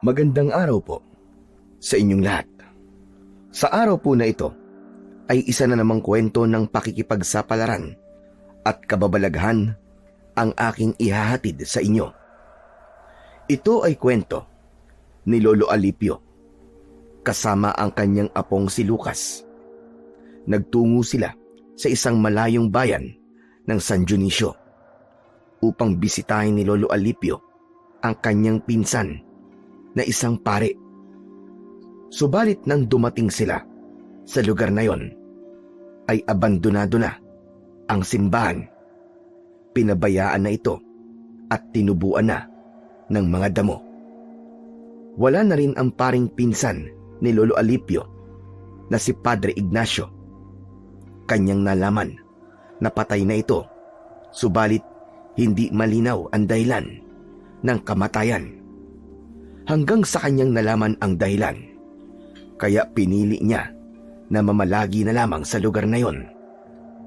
Magandang araw po sa inyong lahat. Sa araw po na ito ay isa na namang kwento ng pakikipagsapalaran at kababalaghan ang aking ihahatid sa inyo. Ito ay kwento ni Lolo Alipio kasama ang kanyang apong si Lucas. Nagtungo sila sa isang malayong bayan ng San Dionisio upang bisitahin ni Lolo Alipio ang kanyang pinsan na isang pare. Subalit nang dumating sila sa lugar na yon, ay abandonado na ang simbahan. Pinabayaan na ito at tinubuan na ng mga damo. Wala na rin ang paring pinsan ni Lolo Alipio na si Padre Ignacio. Kanyang nalaman na patay na ito, subalit hindi malinaw ang dahilan ng kamatayan. Hanggang sa kanyang nalaman ang dahilan, kaya pinili niya na mamalagi na lamang sa lugar na yon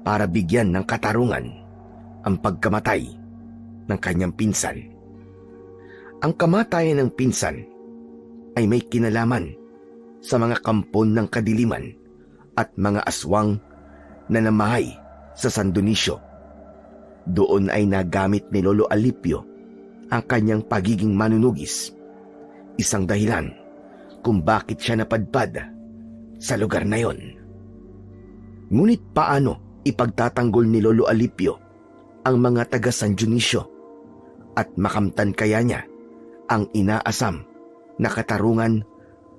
para bigyan ng katarungan ang pagkamatay ng kanyang pinsan. Ang kamatayan ng pinsan ay may kinalaman sa mga kampon ng kadiliman at mga aswang na namahay sa San Dionisio. Doon ay nagamit ni Lolo Alipio ang kanyang pagiging manunugis, isang dahilan kung bakit siya napadpad sa lugar na yon. Ngunit paano ipagtatanggol ni Lolo Alipio ang mga taga San Dionisio at makamtan kaya niya ang inaasam na katarungan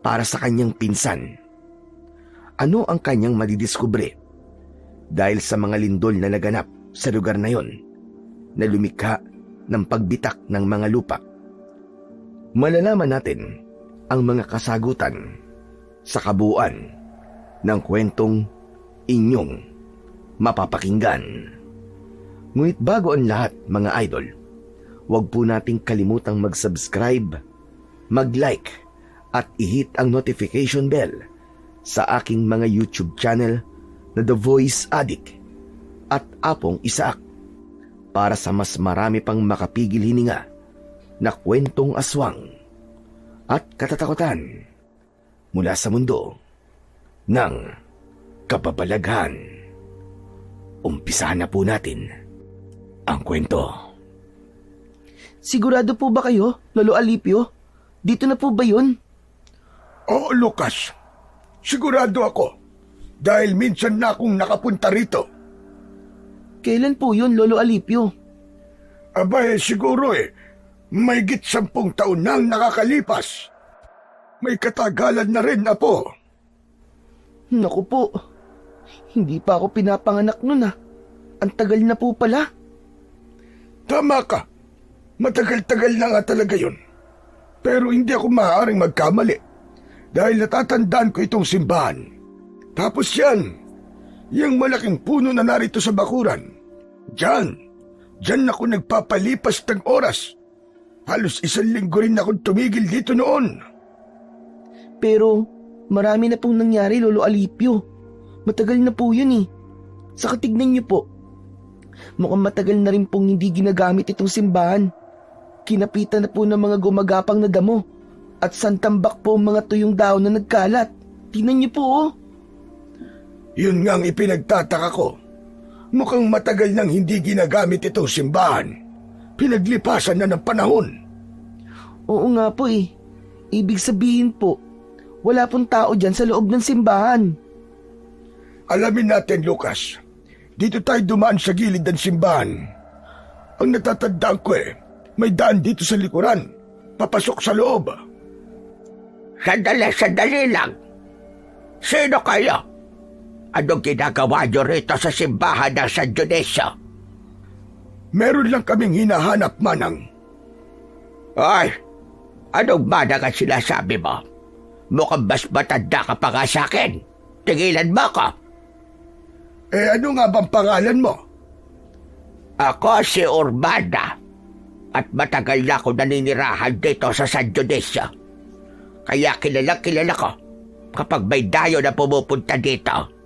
para sa kanyang pinsan? Ano ang kanyang madidiskubre dahil sa mga lindol na naganap sa lugar na yon na lumikha ng pagbitak ng mga lupa? Malalaman natin ang mga kasagutan sa kabuuan ng kwentong inyong mapapakinggan. Ngunit bago ang lahat, mga idol, huwag po nating kalimutang mag-subscribe, mag-like at i-hit ang notification bell sa aking mga YouTube channel na The Voice Addict at Apong Isaak para sa mas marami pang makapigil hininga na kwentong aswang at katatakutan mula sa mundo ng kababalaghan. Umpisahan na po natin ang kwento. Sigurado po ba kayo, Lolo Alipio? Dito na po ba yun? Oo, Lucas. Sigurado ako dahil minsan na akong nakapunta rito. Kailan po yun, Lolo Alipio? Abay, siguro mahigit 10 taon nang nakakalipas. May katagalan na rin, Apo. Naku po, hindi pa ako pinapanganak nun ah. Ang tagal na po pala. Tama ka. Matagal-tagal na nga talaga yun. Pero hindi ako maaaring magkamali dahil natatandaan ko itong simbahan. Tapos yung malaking puno na narito sa bakuran. Diyan ako nagpapalipas ng oras. Halos 1 linggo rin akong tumigil dito noon. Pero marami na pong nangyari, Lolo Alipio. Matagal na po yun eh. Saka tignan niyo po. Mukhang matagal na rin pong hindi ginagamit itong simbahan. Kinapitan na po ng mga gumagapang na damo at santambak po ang mga tuyong dahon na nagkalat. Tignan niyo po oh. Yun nga ang ipinagtataka ko. Mukhang matagal nang hindi ginagamit itong simbahan. Pinaglipasan na ng panahon. Oo nga po eh. Ibig sabihin po, wala pong tao dyan sa loob ng simbahan. Alamin natin, Lucas. Dito tayo dumaan sa gilid ng simbahan. Ang natatandaan ko may daan dito sa likuran. Papasok sa loob. Sandali lang. Sino kayo? Anong ginagawa nyo rito sa simbahan ng San Dionisio? Meron lang kaming hinahanap, Manang. Ay, anong manang ang sinasabi mo? Mukhang mas matanda ka pa nga sa akin. Tigilan mo ko. Ano nga bang pangalan mo? Ako si Urbana at matagal na ako naninirahan dito sa San Dionisio. Kaya kilala ko kapag may dayo na pumupunta dito.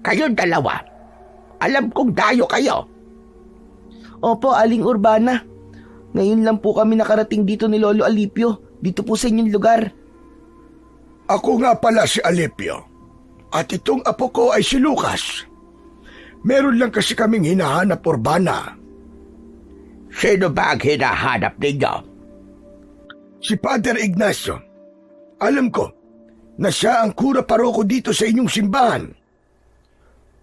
Kayong dalawa, alam kong dayo kayo. Opo, Aling Urbana. Ngayon lang po kami nakarating dito ni Lolo Alipio dito po sa inyong lugar. Ako nga pala si Alipio. At itong apo ko ay si Lucas. Meron lang kasi kaming hinahanap, Urbana. Sino ba ang hinahanap ninyo? Si Father Ignacio. Alam ko na siya ang kura paroko dito sa inyong simbahan.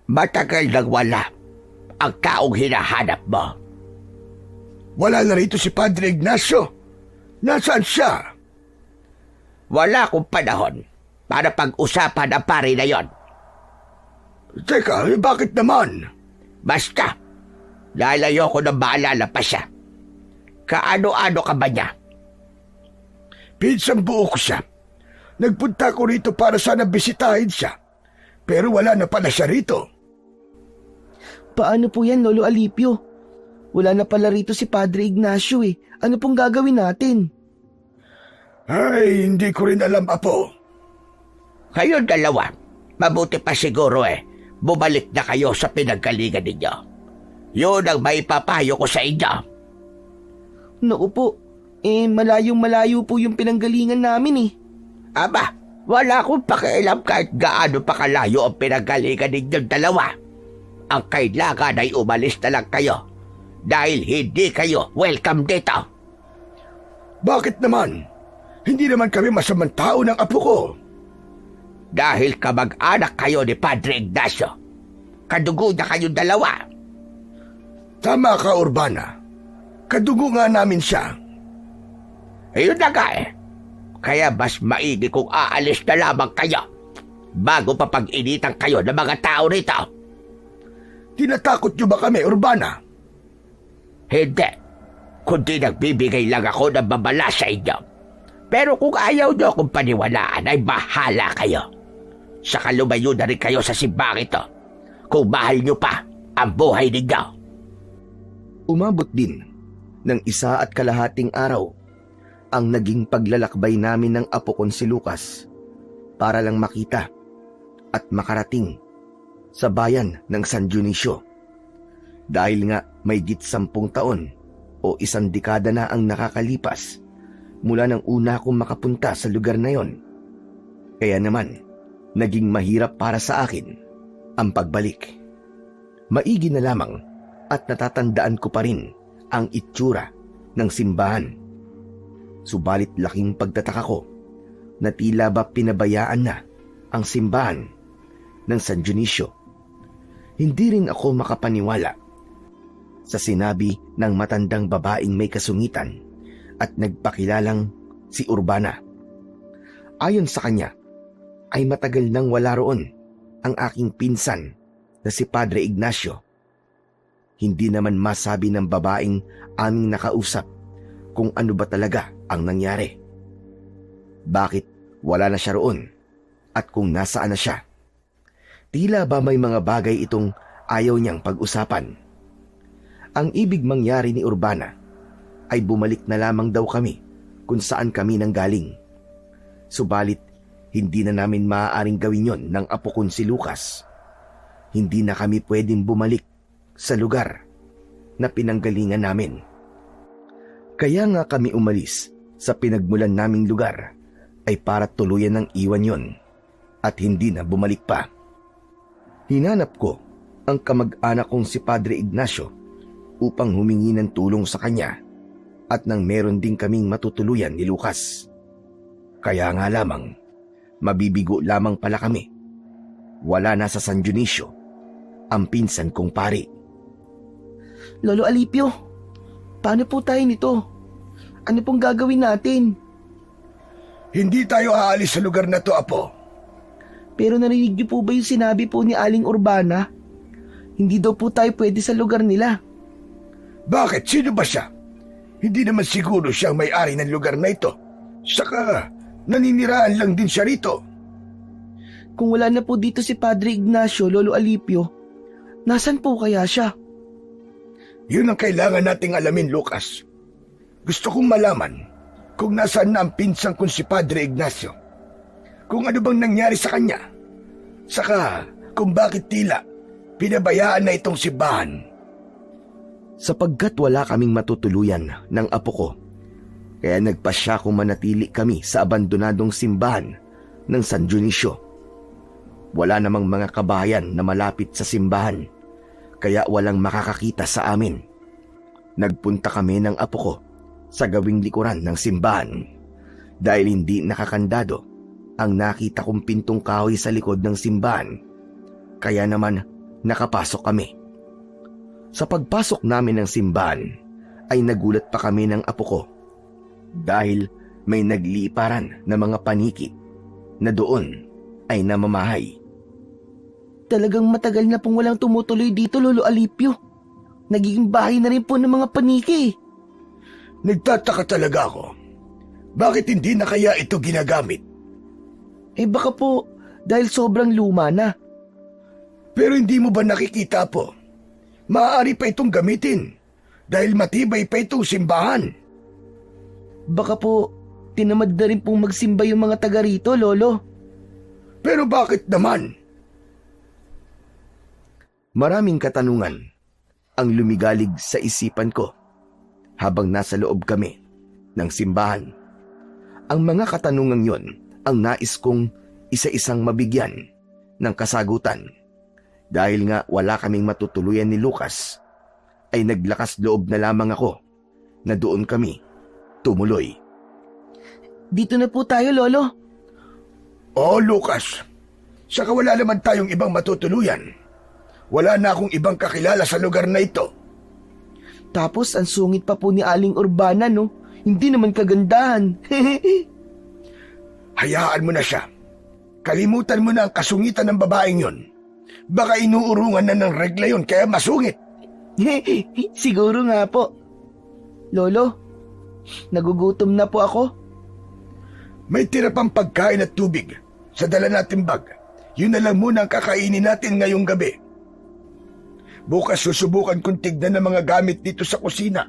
Matagal nang wala ang taong hinahanap mo. Wala na rito si Padre Ignacio. Nasaan siya? Wala akong panahon para pag-usapan ang pari na yon. Teka, bakit naman? Basta, lalayo ko na maalala pa siya. Kaano-ano ka ba niya? Pinsang buo ko siya. Nagpunta ko rito para sana bisitahin siya. Pero wala na pala siya rito. Paano po yan, Lolo Alipio? Wala na pala rito si Padre Ignacio eh. Ano pong gagawin natin? Ay, hindi ko rin alam, Apo. Kayo dalawa, mabuti pa siguro bumalik na kayo sa pinanggalingan ninyo. Yun ang may papayo ko sa inyo. Naku po, malayong-malayo po yung pinanggalingan namin eh. Aba, wala akong pakialam kahit gaano pa kalayo ang pinanggalingan ninyong dalawa. Ang kailangan ay umalis na lang kayo dahil hindi kayo welcome dito. Bakit naman? Hindi naman kami masamang tao ng apo ko. Dahil kamag-anak kayo ni Padre Ignacio. Kadugo na kayong dalawa. Tama ka, Urbana. Kadugo nga namin siya. Ayun na nga Kaya mas maigi kung aalis na lamang kayo bago pa pag-initan kayo ng mga tao rito. Tinatakot niyo ba kami, Urbana? Hindi. Kundi nagbibigay lang ako ng babala sa inyo. Pero kung ayaw niyo akong paniwalaan ay bahala kayo. Saka lumayo na rin kayo sa simbang ito kung mahal niyo pa ang buhay ninyo. Umabot din ng 1.5 araw ang naging paglalakbay namin ng apo kong si Lucas para lang makita at makarating sa bayan ng San Dionisio. Dahil nga may 10 taon o 1 dekada na ang nakakalipas mula nang una akong makapunta sa lugar na yon. Kaya naman, naging mahirap para sa akin ang pagbalik. Maigi na lamang at natatandaan ko pa rin ang itsura ng simbahan. Subalit laking pagtataka ko na tila ba pinabayaan na ang simbahan ng San Dionisio. Hindi rin ako makapaniwala sa sinabi ng matandang babaeng may kasungitan at nagpakilalang si Urbana. Ayon sa kanya, ay matagal nang wala roon ang aking pinsan na si Padre Ignacio. Hindi naman masabi ng babaeng aming nakausap kung ano ba talaga ang nangyari. Bakit wala na siya roon at kung nasaan na siya. Tila ba may mga bagay itong ayaw niyang pag-usapan. Ang ibig mangyari ni Urbana ay bumalik na lamang daw kami kung saan kami nanggaling. Subalit, hindi na namin maaaring gawin yon ng apo kong si Lucas. Hindi na kami pwedeng bumalik sa lugar na pinanggalingan namin. Kaya nga kami umalis sa pinagmulan naming lugar ay para tuluyan ng iwan yon at hindi na bumalik pa. Hinanap ko ang kamag-anak kong si Padre Ignacio upang humingi ng tulong sa kanya at nang meron din kaming matutuluyan ni Lucas. Kaya nga lamang, mabibigo lamang pala kami. Wala na sa San Dionisio ang pinsan kong pari. Lolo Alipio, paano po tayo nito? Ano pong gagawin natin? Hindi tayo aalis sa lugar na to, Apo. Pero narinig niyo po ba yung sinabi po ni Aling Urbana? Hindi daw po tayo pwede sa lugar nila. Bakit? Sino ba siya? Hindi naman siguro siya ang may-ari ng lugar na ito. Saka, naniniraan lang din siya rito. Kung wala na po dito si Padre Ignacio, Lolo Alipio, nasan po kaya siya? Yun ang kailangan nating alamin, Lucas. Gusto kong malaman kung nasaan na ang pinsang kong si Padre Ignacio. Kung ano bang nangyari sa kanya. Saka, kung bakit tila pinabayaan na itong simbahan. Sapagkat wala kaming matutuluyan ng apo ko, Kaya nagpasya kung manatili kami sa abandonadong simbahan ng San Dionisio. Wala namang mga kabayan na malapit sa simbahan, kaya walang makakakita sa amin. Nagpunta kami ng apo ko sa gawing likuran ng simbahan dahil hindi nakakandado ang nakita kong pintong kahoy sa likod ng simbahan. Kaya naman nakapasok kami. Sa pagpasok namin ng simbahan ay nagulat pa kami ng apo ko dahil may nagliparan na mga paniki na doon ay namamahay. Talagang matagal na pong walang tumutuloy dito, Lolo Alipio. Nagiging bahay na rin po ng mga paniki. Nagtataka talaga ako. Bakit hindi na kaya ito ginagamit? Baka po dahil sobrang luma na. Pero hindi mo ba nakikita po? Maaari pa itong gamitin dahil matibay pa itong simbahan. Baka po tinamad na rin pong magsimba yung mga taga rito, Lolo. Pero bakit naman? Maraming katanungan ang lumigalig sa isipan ko habang nasa loob kami ng simbahan. Ang mga katanungang yon ang nais kong isa-isang mabigyan ng kasagutan. Dahil nga wala kaming matutuluyan ni Lucas, ay naglakas loob na lamang ako na doon kami tumuloy. Dito na po tayo, Lolo. Oh, Lucas. Saka wala naman tayong ibang matutuluyan. Wala na akong ibang kakilala sa lugar na ito. Tapos ang sungit pa po ni Aling Urbana, no? Hindi naman kagandahan. Hayaan mo na siya. Kalimutan mo na ang kasungitan ng babaeng yon. Baka inuurungan na ng regla yon kaya masungit. Siguro nga po. Lolo, nagugutom na po ako. May tira pang pagkain at tubig sa dala nating bag. Yun na lang muna ang kakainin natin ngayong gabi. Bukas susubukan kong tignan ng mga gamit dito sa kusina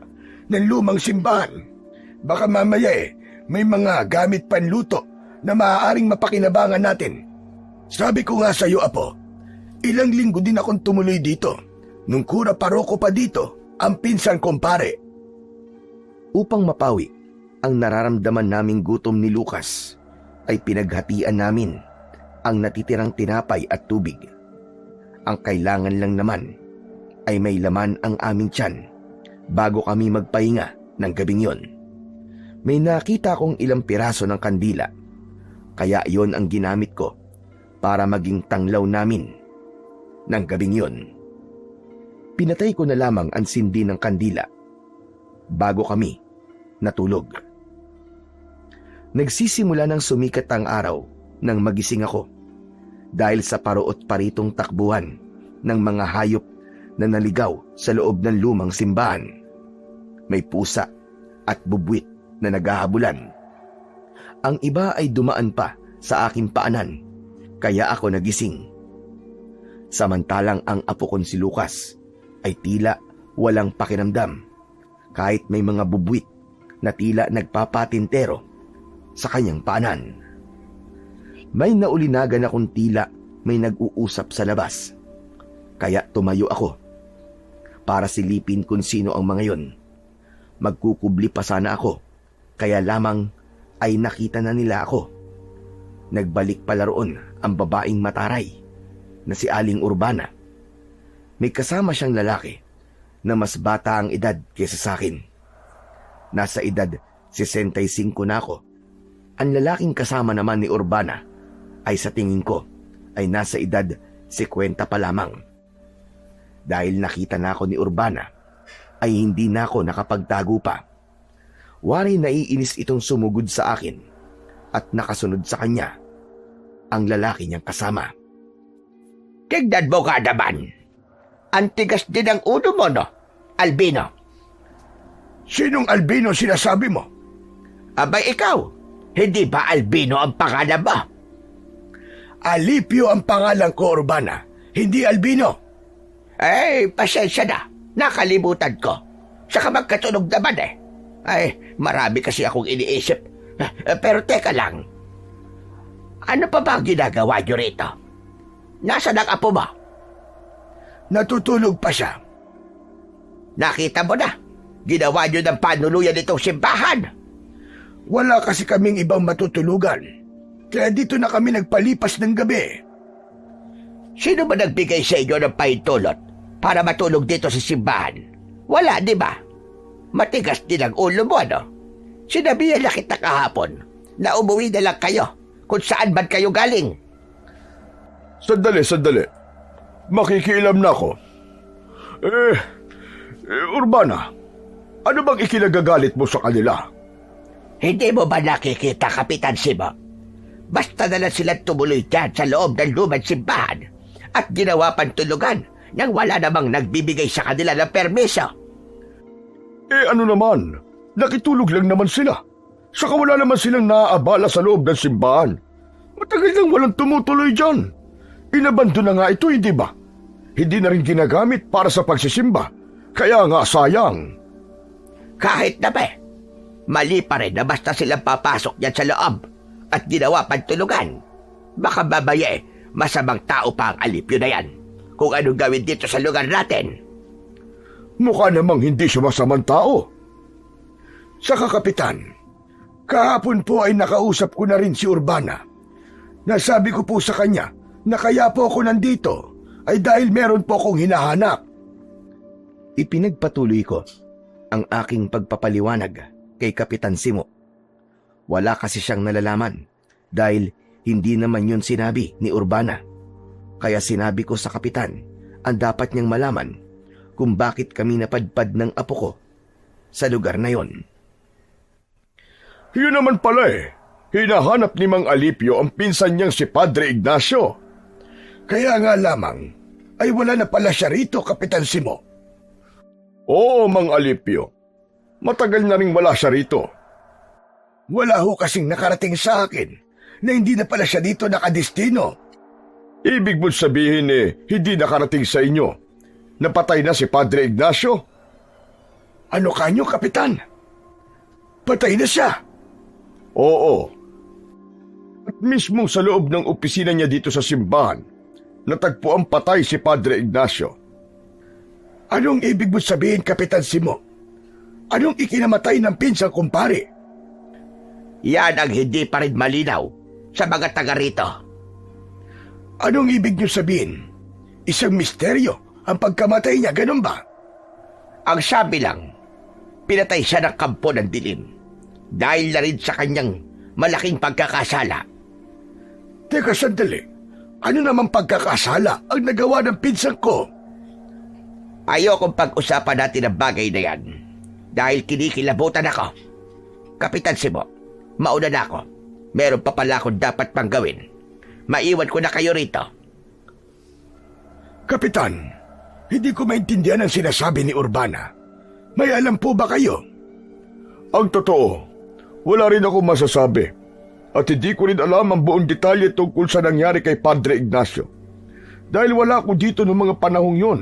ng lumang simbahan. Baka mamaya may mga gamit panluto na maaaring mapakinabangan natin. Sabi ko nga sa iyo, Apo, ilang linggo din akong tumuloy dito. Nung kura paroko pa dito, ang pinsan kong pare. Upang mapawi ang nararamdaman naming gutom ni Lucas, ay pinaghatian namin ang natitirang tinapay at tubig. Ang kailangan lang naman ay may laman ang aming tiyan bago kami magpahinga ng gabing yon. May nakita kong ilang piraso ng kandila, kaya yon ang ginamit ko para maging tanglaw namin ng gabing yon. Pinatay ko na lamang ang sindi ng kandila bago kami natulog. Nagsisimula ng sumikat ang araw nang magising ako dahil sa paruot paritong takbuhan ng mga hayop na naligaw sa loob ng lumang simbahan. May pusa at bubwit na naghahabulan. Ang iba ay dumaan pa sa aking paanan, kaya ako nagising. Samantalang ang apo kong si Lucas ay tila walang pakiramdam kahit may mga bubwit na tila nagpapatintero sa kanyang paanan. May naulinagan akong tila may nag-uusap sa labas, kaya tumayo ako para silipin kung sino ang mga yon. Magkukubli pa sana ako, kaya lamang ay nakita na nila ako. Nagbalik pala roon ang babaeng mataray na si Aling Urbana. May kasama siyang lalaki na mas bata ang edad kaysa sa akin. Nasa edad 65 na ako. Ang lalaking kasama naman ni Urbana ay sa tingin ko ay nasa edad 50 pa lamang. Dahil nakita na ako ni Urbana, ay hindi na ako nakapagtago pa. Wari naiinis itong sumugod sa akin at nakasunod sa kanya ang lalaki niyang kasama. Tignan mo ka naman. Ang tigas din ang ulo mo, no, Albino? Sinong Albino sinasabi mo? Abay ikaw, hindi ba Albino ang pangalan mo? Alipio ang pangalan ko, Urbana, hindi Albino. Pasensya na. Nakalimutan ko. Saka magkatunog naman marami kasi akong iniisip. Pero teka lang. Ano pa ba ang ginagawa nyo rito? Nasaan ang apo mo? Natutulog pa siya. Nakita mo na. Ginawa nyo ng panuluyan itong simbahan. Wala kasi kaming ibang matutulugan. Kaya dito na kami nagpalipas ng gabi. Sino ba nagbigay sa inyo ng pahintulot para matulog dito sa simbahan? Wala, di ba? Matigas din ang ulo mo, ano? Sinabihan na kita kahapon na umuwi na lang kayo kung saan man kayo galing. Sandali. Makikialam na ako. Urbana, ano bang ikinagagalit mo sa kanila? Hindi mo ba nakikita, Kapitan Simo? Basta na lang silang tumuloy dyan sa loob ng lumang simbahan at ginawa pang tulugan nang wala namang nagbibigay sa kanila ng permiso. Ano naman? Nakitulog lang naman sila. Saka wala naman silang naaabala sa loob ng simbahan. Matagal nang walang tumutuloy dyan. Inabando na nga ito, hindi ba? Hindi na rin ginagamit para sa pagsisimba. Kaya nga sayang. Kahit na ba, mali pa rin na basta silang papasok yan sa loob at ginawa pang tulugan. Baka babaya masamang tao pa ang Alipio na yan kung anong gawin dito sa lugar natin. Mukha namang hindi siya masamang tao. Saka Kapitan, kahapon po ay nakausap ko na rin si Urbana. Nasabi ko po sa kanya na kaya po ako nandito ay dahil meron po akong hinahanap. Ipinagpatuloy ko ang aking pagpapaliwanag kay Kapitan Simo. Wala kasi siyang nalalaman dahil hindi naman yun sinabi ni Urbana. Kaya sinabi ko sa Kapitan ang dapat niyang malaman kung bakit kami napadpad ng apo ko sa lugar na yon. Yun naman pala hinahanap ni Mang Alipio ang pinsan niyang si Padre Ignacio. Kaya nga lamang ay wala na pala siya rito, Kapitan Simo. Oo, Mang Alipio. Matagal na rin wala siya rito. Wala ho kasing nakarating sa akin na hindi na pala siya dito nakadestino. Ibig mo sabihin hindi nakarating sa inyo. Napatay na si Padre Ignacio? Ano kanyo, Kapitan? Patay na siya? Oo. At mismo sa loob ng opisina niya dito sa simbahan, natagpuan patay si Padre Ignacio. Anong ibig mo sabihin, Kapitan Simo? Anong ikinamatay ng pinsang kumpare? Yan ang hindi pa rin malinaw sa mga taga rito. Anong ibig niyo sabihin? Isang misteryo ang pagkamatay niya, ganun ba? Ang sabi lang, pinatay siya ng kampo ng dilim dahil na rin sa kanyang malaking pagkakasala. Teka sandali, ano namang pagkakasala ang nagawa ng pinsang ko? Ayokong pag-usapan natin ang bagay na yan dahil kinikilabutan ako. Kapitan Simo, mauna na ako. Meron pa pala akong dapat pang gawin. Maiwan ko na kayo rito. Kapitan, hindi ko maintindihan ang sinasabi ni Urbana. May alam po ba kayo? Ang totoo, wala rin ako masasabi. At hindi ko rin alam ang buong detalye tungkol sa nangyari kay Padre Ignacio. Dahil wala ako dito noong mga panahong yun.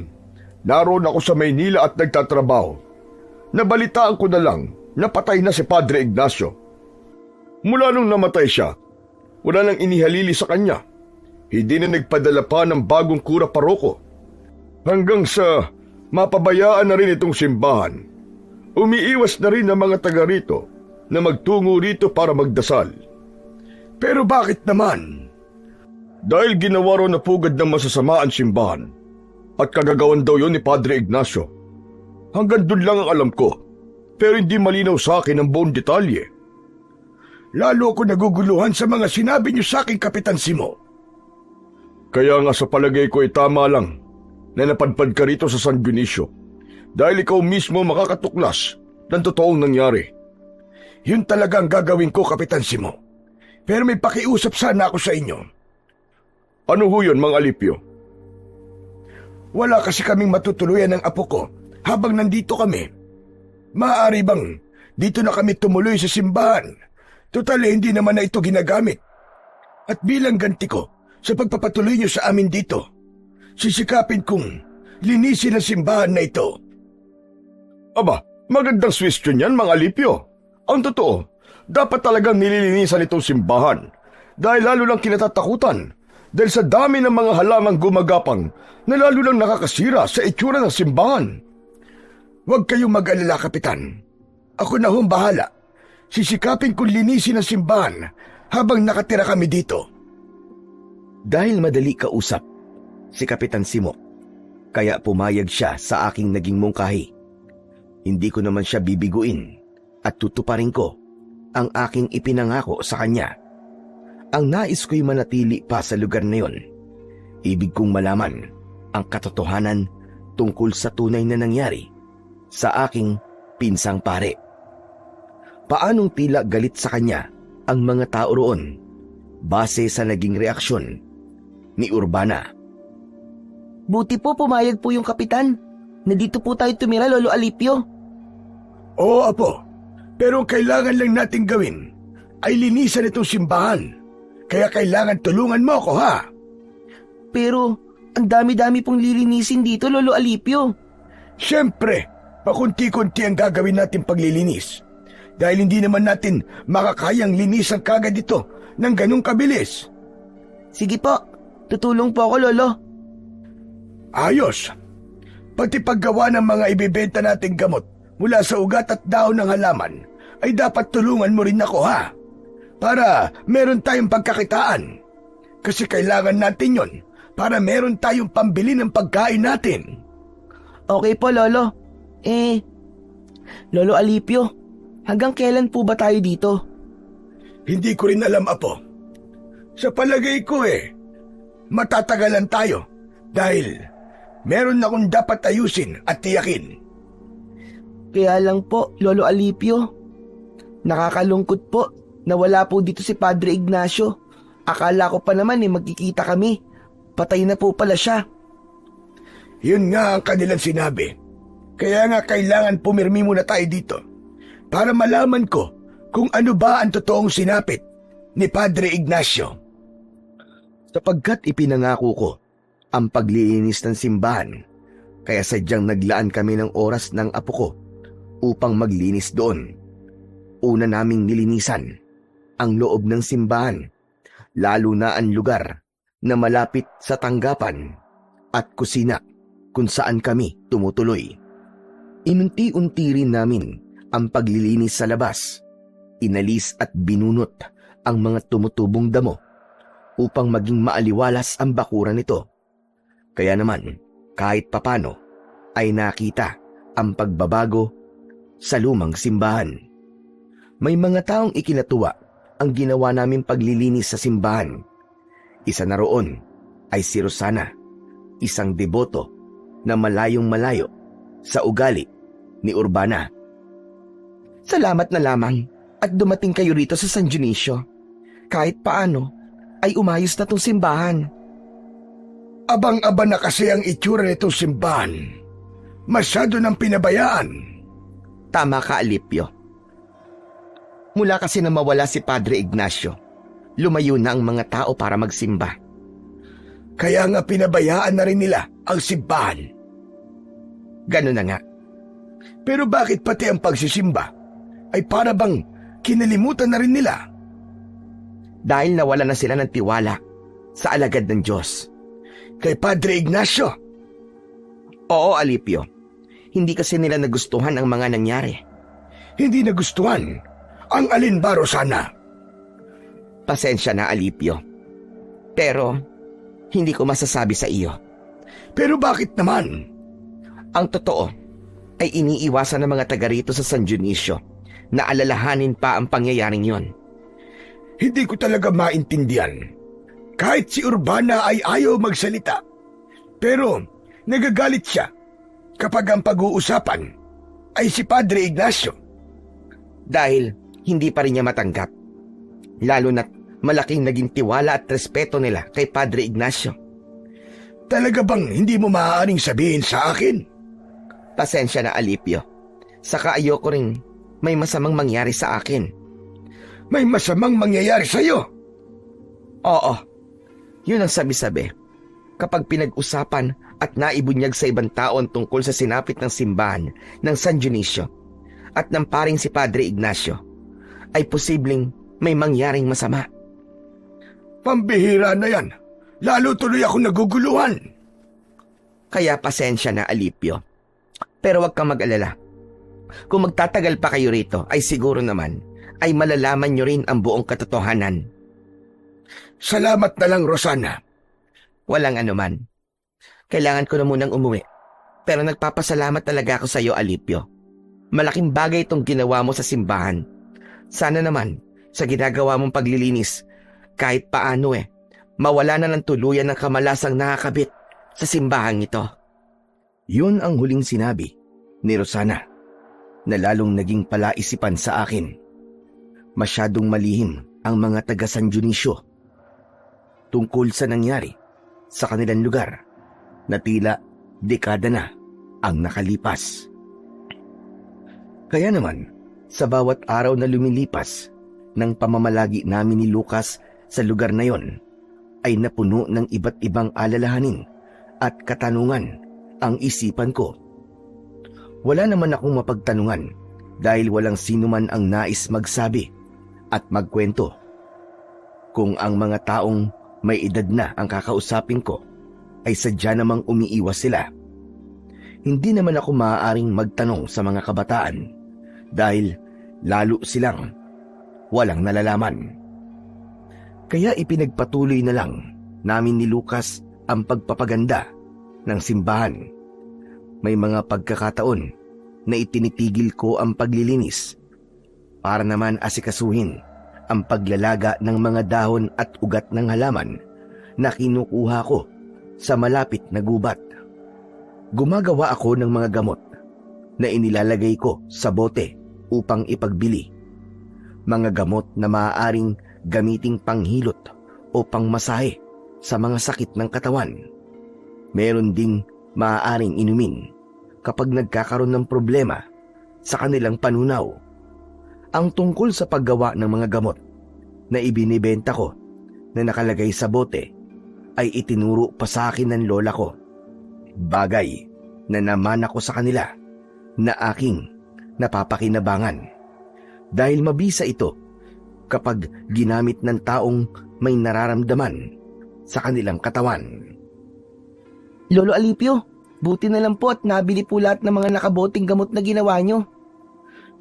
Naroon ako sa Maynila at nagtatrabaho. Nabalitaan ko na lang na patay na si Padre Ignacio. Mula nung namatay siya, wala nang inihalili sa kanya. Hindi na nagpadala pa ng bagong kura paroko. Hanggang sa mapabayaan na rin itong simbahan. Umiiwas na rin ang mga taga rito na magtungo rito para magdasal. Pero bakit naman? Dahil ginawa raw na pugad ng masasama ang simbahan at kagagawan daw yon ni Padre Ignacio. Hanggang doon lang ang alam ko, pero hindi malinaw sa akin ang buong detalye. Lalo ako naguguluhan sa mga sinabi niyo sa akin, Kapitan Simo. Kaya nga sa palagay ko ay tama lang na napadpad ka rito sa San Dionisio dahil ikaw mismo makakatuklas ng totoong nangyari. Yun talaga ang gagawin ko, Kapitan Simo. Pero may pakiusap sana ako sa inyo. Ano ho yun, Mang Alipio? Wala kasi kaming matutuluyan ng apo ko habang nandito kami. Maaari bang dito na kami tumuloy sa simbahan? Total hindi naman na ito ginagamit. At bilang ganti ko sa pagpapatuloy niyo sa amin dito, sisikapin kong linisin ang simbahan na ito. Aba, magandang suggestion yan, Mang Alipio. Ang totoo, dapat talagang nililinisan itong simbahan dahil lalo lang kinatatakutan dahil sa dami ng mga halamang gumagapang na lalo lang nakakasira sa itsura ng simbahan. Huwag kayong mag-alala, Kapitan. Ako na hong bahala. sisikapin kong linisin ang simbahan habang nakatira kami dito. Dahil madali kausap si Kapitan Simok, kaya pumayag siya sa aking naging mungkahi. Hindi ko naman siya bibiguin at tutuparin ko ang aking ipinangako sa kanya. Ang nais ko'y manatili pa sa lugar na yon. Ibig kong malaman ang katotohanan tungkol sa tunay na nangyari sa aking pinsang pare. Paanong tila galit sa kanya ang mga tao roon base sa naging reaksyon ni Urbana. Buti po pumayag po yung kapitan. Nandito po tayo tumira, Lolo Alipio. Oo, Apo. Pero ang kailangan lang nating gawin ay linisan itong simbahan. Kaya kailangan tulungan mo ako, ha? Pero ang dami-dami pong lilinisin dito, Lolo Alipio. Siyempre, pakunti-kunti ang gagawin natin paglilinis. Dahil hindi naman natin makakayang linisan kagad ito ng ganung kabilis. Sige po, tutulong po ako, Lolo. Ayos. Pati paggawa ng mga ibebenta nating gamot mula sa ugat at dahon ng halaman ay dapat tulungan mo rin ako, ha? Para meron tayong pagkakitaan. Kasi kailangan natin yon para meron tayong pambili ng pagkain natin. Okay po, Lolo. Lolo Alipio, hanggang kailan po ba tayo dito? Hindi ko rin alam, Apo. Sa palagay ko matatagalan tayo dahil meron akong dapat ayusin at tiyakin. Kaya lang po, Lolo Alipio, nakakalungkot po na wala po dito si Padre Ignacio. Akala ko pa naman magkikita kami. Patay na po pala siya. Yun nga ang kanilang sinabi. Kaya nga kailangan pumirmi muna tayo dito para malaman ko kung ano ba ang totoong sinapit ni Padre Ignacio. Sapagkat ipinangako ko ang paglilinis ng simbahan, kaya sadyang naglaan kami ng oras ng apo ko upang maglinis doon. Una naming nilinisan ang loob ng simbahan, lalo na ang lugar na malapit sa tanggapan at kusina kung saan kami tumutuloy. Inunti-unti rin namin ang paglilinis sa labas. Inalis at binunot ang mga tumutubong damo upang maging maaliwalas ang bakuran nito. Kaya naman, kahit papano, ay nakita ang pagbabago sa lumang simbahan. May mga taong ikinatuwa ang ginawa naming paglilinis sa simbahan. Isa na roon ay si Rosana, isang deboto na malayong-malayo sa ugali ni Urbana. Salamat na lamang at dumating kayo rito sa San Dionisio. Kahit paano ay umayos na tong simbahan. Abang-aba na kasi ang itsura nitong simbahan. Masyado nang pinabayaan. Tama ka, Alipio. Mula kasi na mawala si Padre Ignacio, lumayo na ang mga tao para magsimba. Kaya nga pinabayaan na rin nila ang simbahan. Ganun na nga. Pero bakit pati ang pagsisimba ay para bang kinalimutan na rin nila? Dahil nawala na sila ng tiwala sa alagad ng Diyos. Kay Padre Ignacio? Oo, Alipio. Hindi kasi nila nagustuhan ang mga nangyari. Hindi nagustuhan? Ang alin ba, Rosana? Pasensya na, Alipio. Pero hindi ko masasabi sa iyo. Pero bakit naman? Ang totoo ay iniiwasan ng mga taga rito sa San Dionisio na alalahanin pa ang pangyayaring yon. Hindi ko talaga maintindihan. Kahit si Urbana ay ayaw magsalita. Pero nagagalit siya kapag ang pag-uusapan ay si Padre Ignacio. Dahil hindi pa rin niya matanggap. Lalo na't malaking naging tiwala at respeto nila kay Padre Ignacio. Talaga bang hindi mo maaaring sabihin sa akin? Pasensya na, Alipio. Saka ayoko rin may masamang mangyari sa akin. May masamang mangyayari sa'yo? Oo. Yun ang sabi-sabi. Kapag pinag-usapan at naibunyag sa ibang taon tungkol sa sinapit ng simbahan ng San Dionisio at ng paring si Padre Ignacio, ay posibleng may mangyaring masama. Pambihira na yan. Lalo tuloy ako naguguluhan. Kaya pasensya na, Alipio. Pero wag kang mag-alala. Kung magtatagal pa kayo rito, ay siguro naman ay malalaman nyo rin ang buong katotohanan. Salamat na lang, Rosana. Walang anuman. Kailangan ko na munang umuwi. Pero nagpapasalamat talaga ako sa iyo, Alipio. Malaking bagay itong ginawa mo sa simbahan. Sana naman, sa ginagawa mong paglilinis, kahit paano mawala na ng tuluyan ng kamalasang nakakabit sa simbahang ito. Yun ang huling sinabi ni Rosana na lalong naging palaisipan sa akin. Masyadong malihim ang mga taga San Dionisio tungkol sa nangyari sa kanilang lugar na tila dekada na ang nakalipas. Kaya naman, sa bawat araw na lumilipas ng pamamalagi namin ni Lucas sa lugar na yon, ay napuno ng iba't ibang alalahanin at katanungan ang isipan ko. Wala naman akong mapagtanungan dahil walang sino man ang nais magsabi at magkwento. Kung ang mga taong may edad na ang kakausapin ko ay sadya namang umiiwas sila, hindi naman ako maaaring magtanong sa mga kabataan dahil lalo silang walang nalalaman. Kaya ipinagpatuloy na lang namin ni Lucas ang pagpapaganda ng simbahan. May mga pagkakataon na itinitigil ko ang paglilinis para naman asikasuhin ang paglalaga ng mga dahon at ugat ng halaman na kinukuha ko sa malapit na gubat. Gumagawa ako ng mga gamot na inilalagay ko sa bote upang ipagbili. Mga gamot na maaaring gamiting panghilot o pangmasahe sa mga sakit ng katawan. Meron ding maaaring inumin kapag nagkakaroon ng problema sa kanilang panunaw. Ang tungkol sa paggawa ng mga gamot na ibinibenta ko na nakalagay sa bote ay itinuro pa sa akin ng lola ko. Bagay na naman ako sa kanila na aking napapakinabangan dahil mabisa ito kapag ginamit ng taong may nararamdaman sa kanilang katawan. Lolo Alipio, buti na lang po at nabili po lahat ng mga nakaboting gamot na ginawa nyo.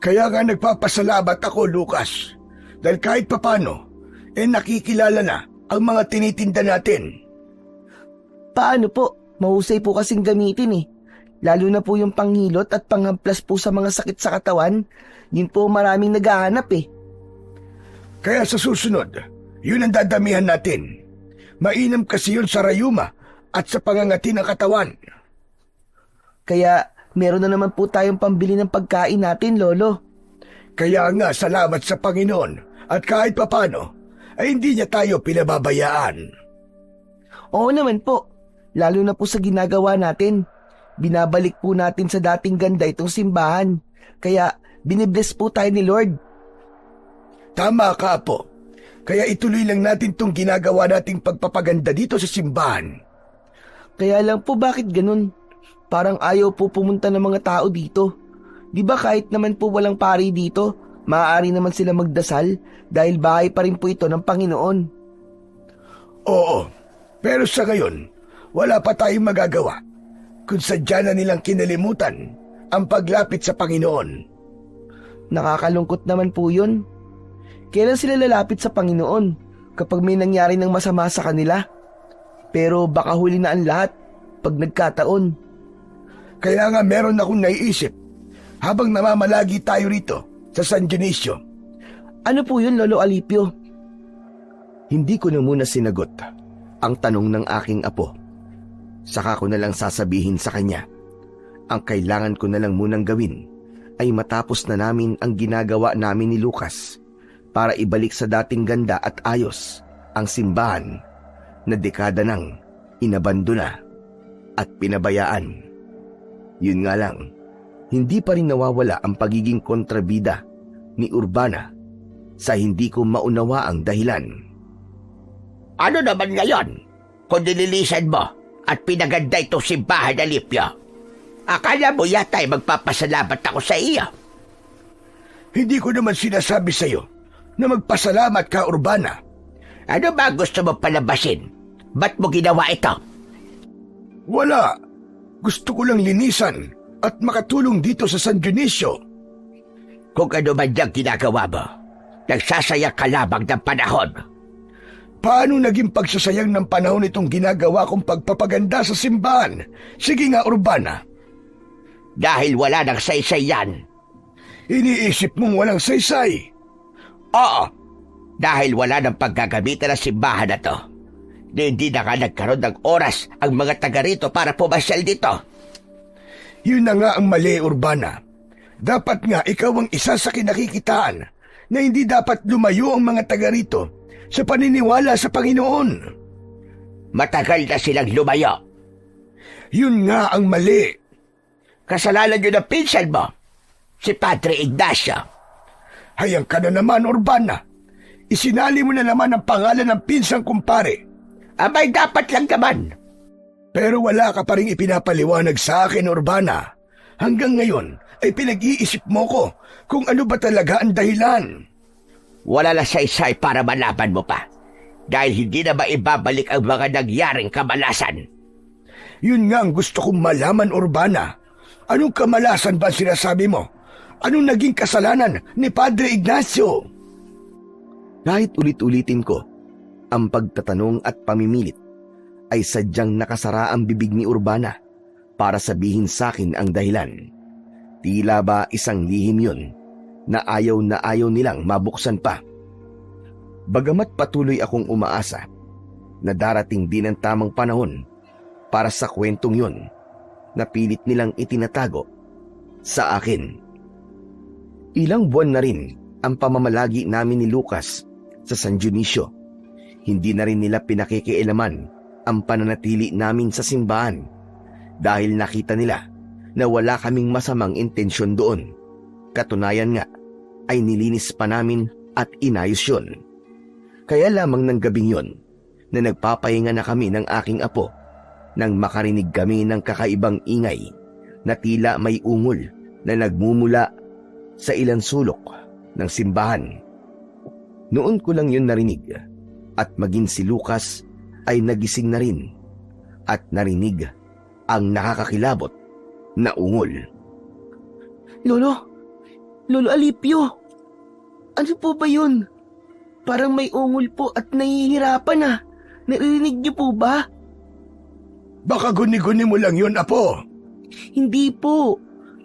Kaya nga nagpapasalamat ako, Lucas. Dahil kahit papano, nakikilala na ang mga tinitinda natin. Paano po? Mahusay po kasing gamitin Lalo na po yung panghilot at panghamplas po sa mga sakit sa katawan. Yun po maraming naghahanap Kaya sa susunod, yun ang dadamihan natin. Mainam kasi yun sa rayuma at sa pangangati ng katawan. Kaya meron na naman po tayong pambili ng pagkain natin, Lolo. Kaya nga salamat sa Panginoon at kahit papano ay hindi niya tayo pinababayaan. Oo naman po, lalo na po sa ginagawa natin. Binabalik po natin sa dating ganda itong simbahan. Kaya binibless po tayo ni Lord. Tama ka, Apo. Kaya ituloy lang natin itong ginagawa nating pagpapaganda dito sa simbahan. Kaya lang po bakit ganun? Parang ayaw po pumunta ng mga tao dito. Di ba kahit naman po walang pari dito, maaari naman sila magdasal dahil bahay pa rin po ito ng Panginoon. Oo, pero sa ngayon, wala pa tayong magagawa kung sadya na nilang kinalimutan ang paglapit sa Panginoon. Nakakalungkot naman po yun. Kailan sila lalapit sa Panginoon kapag may nangyari ng masama sa kanila? Pero baka huli na ang lahat pag nagkataon. Kaya nga meron akong naiisip habang namamalagi tayo rito sa San Dionisio. Ano po yun, Lolo Alipio? Hindi ko na muna sinagot ang tanong ng aking apo. Saka ko na lang sasabihin sa kanya, ang kailangan ko na lang munang gawin ay matapos na namin ang ginagawa namin ni Lucas para ibalik sa dating ganda at ayos ang simbahan na dekada nang inabandona at pinabayaan. Yun nga lang, hindi pa rin nawawala ang pagiging kontrabida ni Urbana sa hindi ko maunawa ang dahilan. Ano naman ngayon kung nililisan mo at pinaganda itong simbahan, Alipio? Akala mo yata ay magpapasalamat ako sa iyo. Hindi ko naman sinasabi sa iyo na magpasalamat ka, Urbana. Ano ba gusto mo palabasin? Ba't mo ginawa ito? Wala. Gusto ko lang linisan at makatulong dito sa San Dionisio. Kung ano man diyang ginagawa mo, Nagsasayang ka lamang ng panahon. Paano naging pagsasayang ng panahon itong ginagawa kong pagpapaganda sa simbahan? Sige nga, Urbana. Dahil wala nang saysay yan. Iniisip mong walang saysay. Oo, dahil wala nang paggagamitan ng simbahan na to. Hindi na nga nagkaroon ng oras ang mga taga rito para pumasyal dito. Yun na nga ang mali, Urbana. Dapat nga ikaw ang isa sa kinakikitaan na hindi dapat lumayo ang mga taga rito sa paniniwala sa Panginoon. Matagal na silang lumayo. Yun nga ang mali. Kasalanan yun ng pinsan mo, si Padre Ignacio. Hayang ka na naman, Urbana. Isinali mo na naman ang pangalan ng pinsang kumpare. Abay, dapat lang naman. Pero wala ka pa rin ipinapaliwanag sa akin, Urbana. Hanggang ngayon ay pinag-iisip mo ko kung ano ba talaga ang dahilan. Wala na saysay para malaman mo pa. Dahil hindi na maibabalik ang mga nangyaring kamalasan. Yun nga ang gusto kong malaman, Urbana. Anong kamalasan ba sinasabi mo? Anong naging kasalanan ni Padre Ignacio? Kahit ulit-ulitin ko, ang pagtatanong at pamimilit ay sadyang nakasara ang bibig ni Urbana para sabihin sa akin ang dahilan. Tila ba isang lihim yun na ayaw nilang mabuksan pa. Bagamat patuloy akong umaasa na darating din ang tamang panahon para sa kwentong yun na pilit nilang itinatago sa akin. Ilang buwan na rin ang pamamalagi namin ni Lucas sa San Dionisio. Hindi na rin nila pinakikialaman ang pananatili namin sa simbahan dahil nakita nila na wala kaming masamang intensyon doon. Katunayan nga ay nilinis pa namin at inayos yun. Kaya lamang ng gabing yun na nagpapahinga na kami ng aking apo nang makarinig kami ng kakaibang ingay na tila may ungol na nagmumula sa ilang sulok ng simbahan. Noon ko lang yun narinig at maging si Lucas ay nagising na rin at narinig ang nakakakilabot na ungol. Lolo Alipio, ano po ba yun? Parang may ungol po at nahihirapan ah. Naririnig niyo po ba? Baka guni-guni mo lang yun, Apo. Hindi po.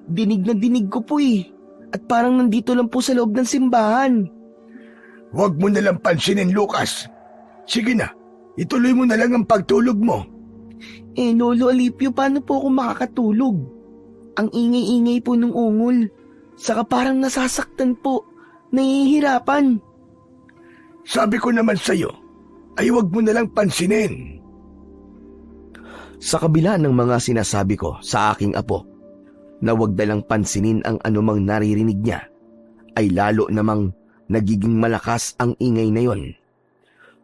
Dinig na dinig ko po eh. At parang nandito lang po sa loob ng simbahan. Huwag mo nalang pansinin, Lucas. Sige na, ituloy mo na lang ang pagtulog mo. Lolo Alipio, paano po ako makakatulog? Ang ingay-ingay po ng ungol. Saka parang nasasaktan po. Nahihirapan. Sabi ko naman sa'yo, ay huwag mo nalang pansinin. Sa kabila ng mga sinasabi ko sa aking apo na huwag dalang pansinin ang anumang naririnig niya, ay lalo namang nagiging malakas ang ingay na yon.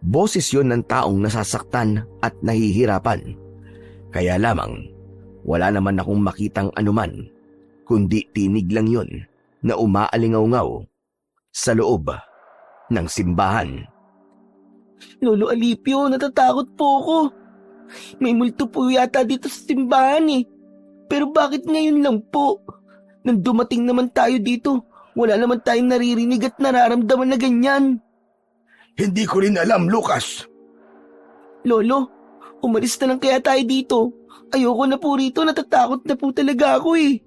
Boses yon ng taong nasasaktan at nahihirapan. Kaya lamang, wala naman akong makitang anuman, kundi tinig lang yon na umaalingaw-ngaw sa loob ng simbahan. Lolo Alipio, natatakot po ako. May multo po yata dito sa simbahan eh. Pero bakit ngayon lang po? Nang dumating naman tayo dito, wala naman tayong naririnig at nararamdaman na ganyan. Hindi ko rin alam, Lucas. Lolo, umalis na lang kaya tayo dito. Ayoko na po rito, natatakot na po talaga ako eh.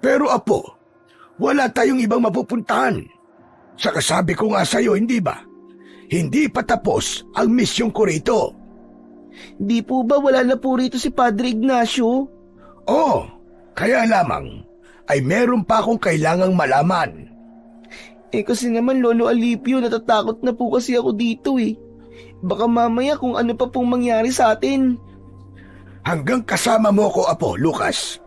Pero Apo, wala tayong ibang mapupuntahan. Saka sabi ko nga sa'yo, hindi ba? Hindi pa tapos ang misyon ko rito. Di po ba wala na po rito si Padre Ignacio? Oo, kaya lamang ay meron pa akong kailangang malaman. Kasi naman Lolo Alipio, natatakot na po kasi ako dito eh. Baka mamaya kung ano pa pong mangyari sa atin. Hanggang kasama mo ko, Apo, Lucas.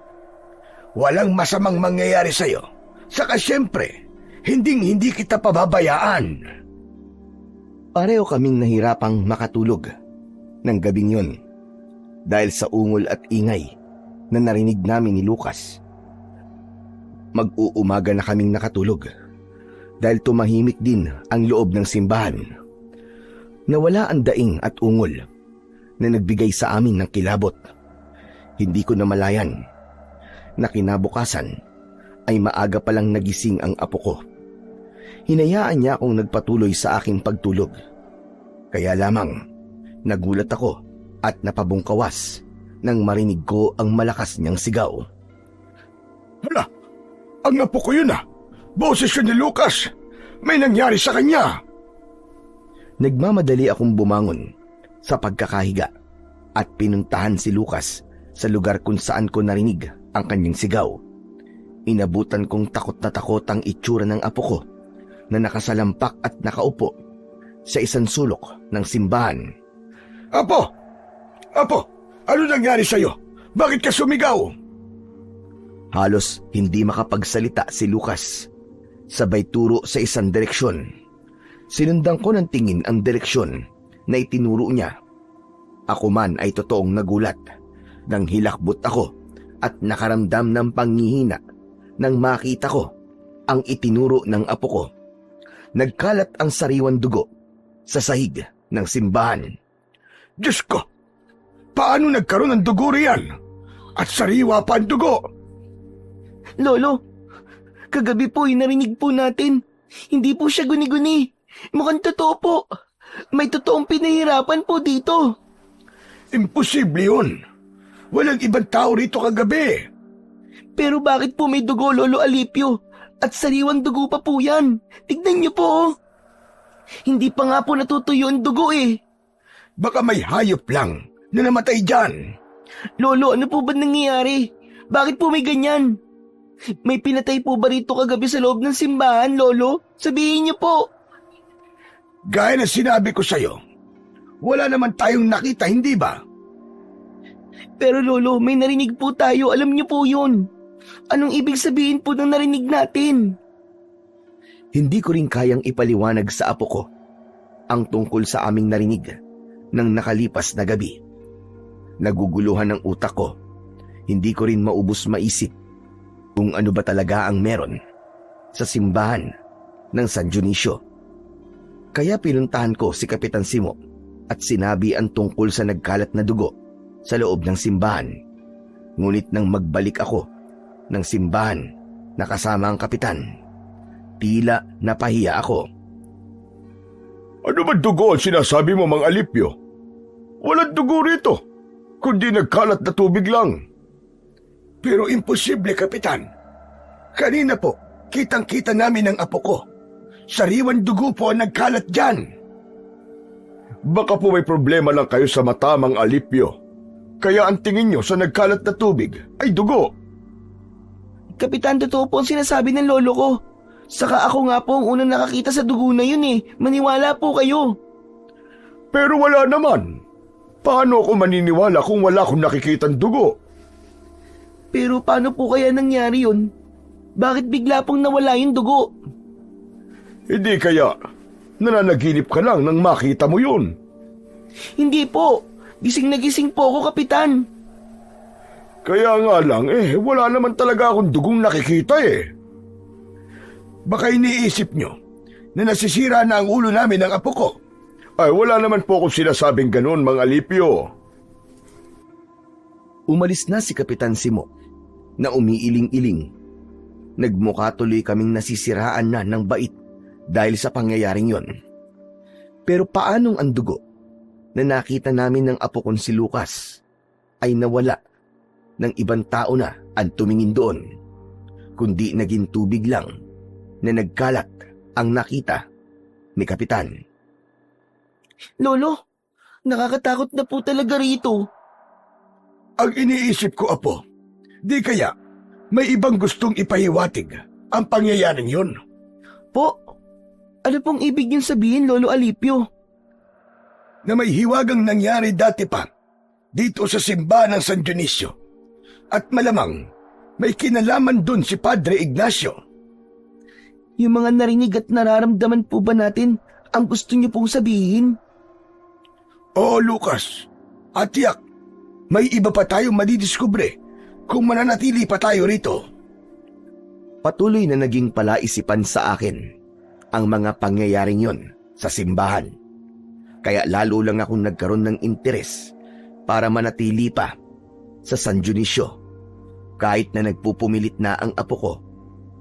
Walang masamang mangyayari sa'yo. Saka siyempre, hindi kita pababayaan. Pareho kaming nahirapang makatulog ng gabing yun dahil sa ungol at ingay na narinig namin ni Lucas. Mag-uumaga na kaming nakatulog dahil tumahimik din ang loob ng simbahan. Nawala ang daing at ungol na nagbigay sa amin ng kilabot. Hindi ko namalayan na kinabukasan ay maaga palang nagising ang apo ko. Hinayaan niya akong nagpatuloy sa aking pagtulog. Kaya lamang, nagulat ako at napabungkawas nang marinig ko ang malakas niyang sigaw. Hala, ang apo ko yun ah. Boses yun ni Lucas. May nangyari sa kanya. Nagmamadali akong bumangon sa pagkakahiga at pinuntahan si Lucas sa lugar kung saan ko narinig ang kanyang sigaw. Inabutan kong takot na takot ang itsura ng apo ko na nakasalampak at nakaupo sa isang sulok ng simbahan. Apo! Apo! Ano nangyari sa'yo? Bakit ka sumigaw? Halos hindi makapagsalita si Lucas. Sabay turo sa isang direksyon. Sinundan ko ng tingin ang direksyon na itinuro niya. Ako man ay totoong nagulat nang hilakbot ako at nakaramdam ng panghihina nang makita ko ang itinuro ng apo ko. Nagkalat ang sariwang dugo sa sahig ng simbahan. Diyos ko! Paano nagkaroon ng dugo riyan? At sariwa pa ang dugo? Lolo, kagabi po narinig po natin. Hindi po siya guni-guni. Mukhang totoo po. May totoong pinahirapan po dito. Imposible yun. Walang ibang tao rito kagabi. Pero bakit po may dugo, Lolo Alipio? At sariwang dugo pa po yan. Tignan niyo po. Oh. Hindi pa nga po natutuyo ang dugo eh. Baka may hayop lang na namatay dyan. Lolo, ano po ba nangyayari? Bakit po may ganyan? May pinatay po ba rito kagabi sa loob ng simbahan, Lolo? Sabihin niyo po. Gaya na sinabi ko sa'yo, wala naman tayong nakita, hindi ba? Pero Lolo, may narinig po tayo. Alam niyo po yun. Anong ibig sabihin po ng narinig natin? Hindi ko rin kayang ipaliwanag sa apo ko ang tungkol sa aming narinig ng nakalipas na gabi. Naguguluhan ang utak ko. Hindi ko rin maubos maisip kung ano ba talaga ang meron sa simbahan ng San Dionisio. Kaya pinuntahan ko si Kapitan Simo at sinabi ang tungkol sa nagkalat na dugo sa loob ng simbahan. Ngunit nang magbalik ako ng simbahan na kasama ang kapitan, tila napahiya ako. Ano ba dugo ang sinasabi mo, Mang Alipio? Walang dugo rito, kundi nagkalat na tubig lang. Pero imposible, Kapitan. Kanina po, kitang-kita namin ang apo ko. Sariwan dugo po ang nagkalat dyan. Baka po may problema lang kayo sa mata, Mang Alipio. Kaya ang tingin nyo sa nagkalat na tubig ay dugo. Kapitan, totoo po ang sinasabi ng lolo ko. Saka ako nga po ang unang nakakita sa dugo na yun eh. Maniwala po kayo. Pero wala naman. Paano ako maniniwala kung wala akong nakikitang dugo? Pero paano po kaya nangyari yun? Bakit bigla pong nawala yung dugo? Hindi kaya nananaginip ka lang nang makita mo yun. Hindi po. Gising na gising po ako, Kapitan. Kaya nga lang wala naman talaga akong dugong nakikita eh. Baka iniisip nyo na nasisira na ang ulo namin ng apo ko. Ay, wala naman po akong sinasabing ganun, Mang Alipio. Umalis na si Kapitan Simo na umiiling-iling. Nagmukha tuloy kaming nasisiraan na ng bait dahil sa pangyayaring yon. Pero paanong ang dugo na nakita namin ng apo kong si Lucas ay nawala ng ibang tao na ang tumingin doon, kundi naging tubig lang na nagkalat ang nakita ni Kapitan. Lolo, nakakatakot na po talaga rito. Ang iniisip ko, Apo, di kaya may ibang gustong ipahiwatig ang pangyayaring yun? Po, ano pong ibig niyong sabihin, Lolo Alipio? Na may hiwagang nangyari dati pa dito sa simbahan ng San Dionisio. At malamang may kinalaman dun si Padre Ignacio. Yung mga narinig at nararamdaman po ba natin ang gusto niyo pong sabihin? Oo, Lucas. At tiyak, may iba pa tayong madidiskubre kung mananatili pa tayo rito. Patuloy na naging palaisipan sa akin ang mga pangyayaring yon sa simbahan. Kaya lalo lang akong nagkaroon ng interes para manatili pa sa San Dionisio kahit na nagpupumilit na ang apo ko